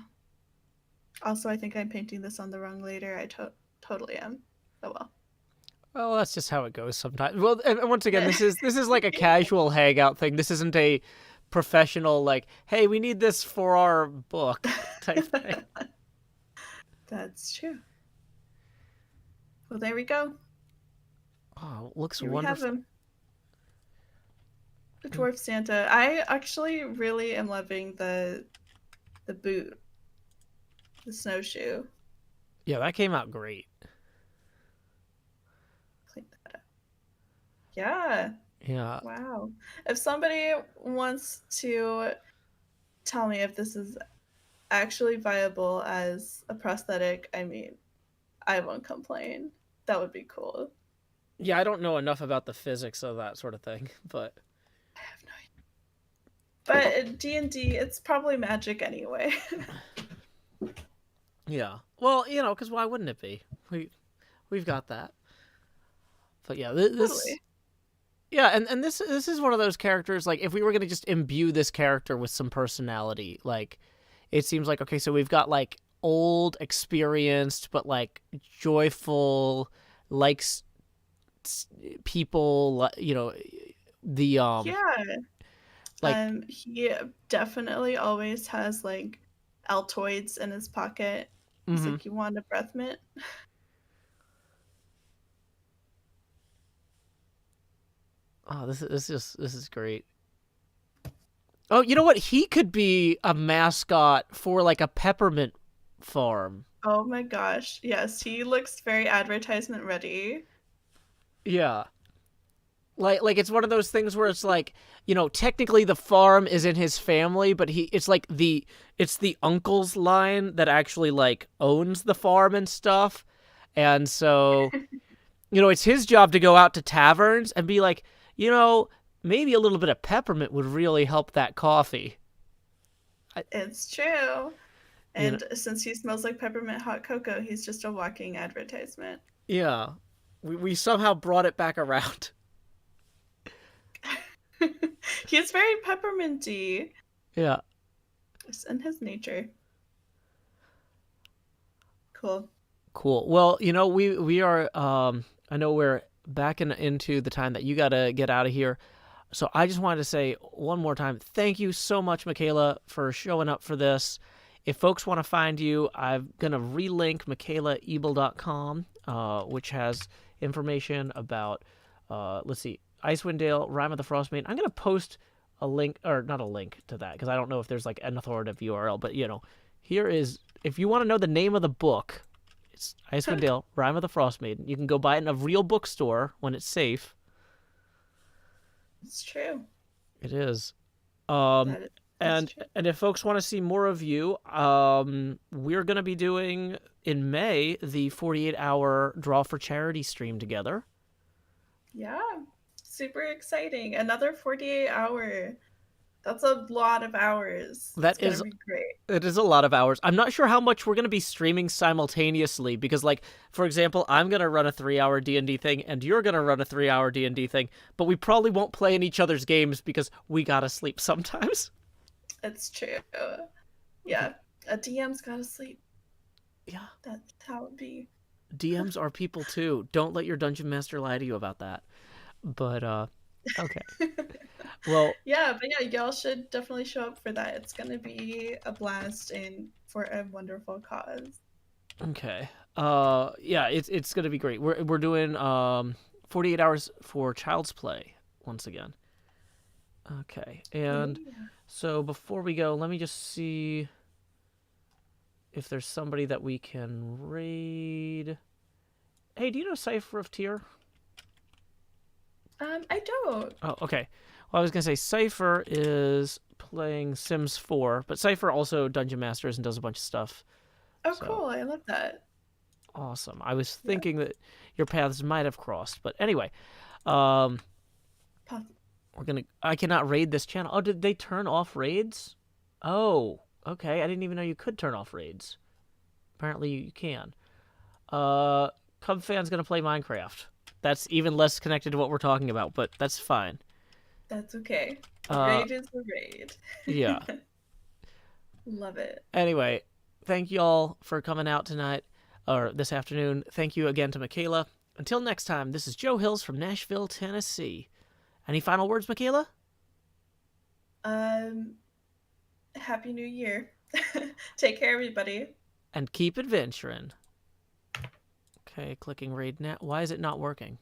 Also, I think I'm painting this on the wrong later. Totally am. Oh well. Well, that's just how it goes sometimes. Well, and once again, this is like a casual hangout thing. This isn't a professional like, hey, we need this for our book type thing. That's true. Well, there we go. Oh, looks Here we have wonderful. him. The dwarf Santa. I actually really am loving the boot, the snowshoe. Yeah, that came out great. Clean that up. Yeah. Yeah. Wow. If somebody wants to tell me if this is actually viable as a prosthetic, I mean, I won't complain. That would be cool. Yeah, I don't know enough about the physics of that sort of thing, but I have no idea. But D&D, it's probably magic anyway. yeah. Well, because why wouldn't it be? We've got that. But yeah, this Totally. yeah, and this is one of those characters like if we were going to just imbue this character with some personality, like it seems like okay, so we've got like old, experienced, but like joyful, likes people, the Yeah. like He definitely always has like Altoids in his pocket. He's mhm. like, "You want a breath mint?" Oh, this is great. Oh, you know what? He could be a mascot for like a peppermint farm. Oh my gosh. Yes, he looks very advertisement ready. Yeah. Like it's one of those things where it's like, technically the farm is in his family, but it's like it's the uncle's line that actually like owns the farm and stuff. And so, it's his job to go out to taverns and be like, maybe a little bit of peppermint would really help that coffee. I, It's true. you know, And since he smells like peppermint hot cocoa, he's just a walking advertisement. yeah. We somehow brought it back around. He's very pepperminty. Yeah. It's in his nature. Cool. Cool. Well, we are I know we're back into the time that you got to get out of here. So I just wanted to say one more time, thank you so much, Michaela, for showing up for this. If folks want to find you, I'm going to relink MikaylaEbel.com, which has information about, let's see, Icewind Dale, Rime of the Frostmaiden. I'm going to post a link, or not a link to that, because I don't know if there's like an authoritative URL, but here is, if you want to know the name of the book, it's Icewind Dale, Rime of the Frostmaiden. You can go buy it in a real bookstore when it's safe. It's true. It is. Um, That's and true. and if folks want to see more of you, we're gonna be doing in May the 48-hour Draw for Charity stream together. Yeah. Super exciting. Another 48 hour. That's a lot of hours. It's That going to is be great. It is a lot of hours. I'm not sure how much we're going to be streaming simultaneously because, like, for example, I'm going to run a 3-hour D&D thing and you're going to run a 3-hour D&D thing, but we probably won't play in each other's games because we got to sleep sometimes. It's true. Yeah. A DM's got to sleep. Yeah. That's how it be. DMs are people too. Don't let your dungeon master lie to you about that. But, okay. Well, Yeah, but yeah, y'all should definitely show up for that. It's going to be a blast and for a wonderful cause. okay. Yeah, it's gonna be great. We're doing 48 hours for Child's Play once again. Okay, and Yeah. so before we go, let me just see if there's somebody that we can raid. Hey, do you know Cipher of Tyr? I don't. Oh, okay. Well, I was gonna say Cipher is playing Sims 4, but Cipher also dungeon masters and does a bunch of stuff. Oh, So cool. I love that. awesome. I was Yeah. thinking that your paths might have crossed, but anyway, um, I cannot raid this channel. Oh, did they turn off raids? Oh, okay. I didn't even know you could turn off raids. Apparently you can. Cub fan's gonna play Minecraft. That's even less connected to what we're talking about, but that's fine. That's okay. A Uh, raid is a raid. yeah. Love it. Anyway, thank you all for coming out tonight or this afternoon. Thank you again to Michaela. Until next time, this is Joe Hills from Nashville, Tennessee. Any final words, Michaela? Um, Happy New Year. Take care, everybody. And keep adventuring. Okay, clicking raid now. Why is it not working?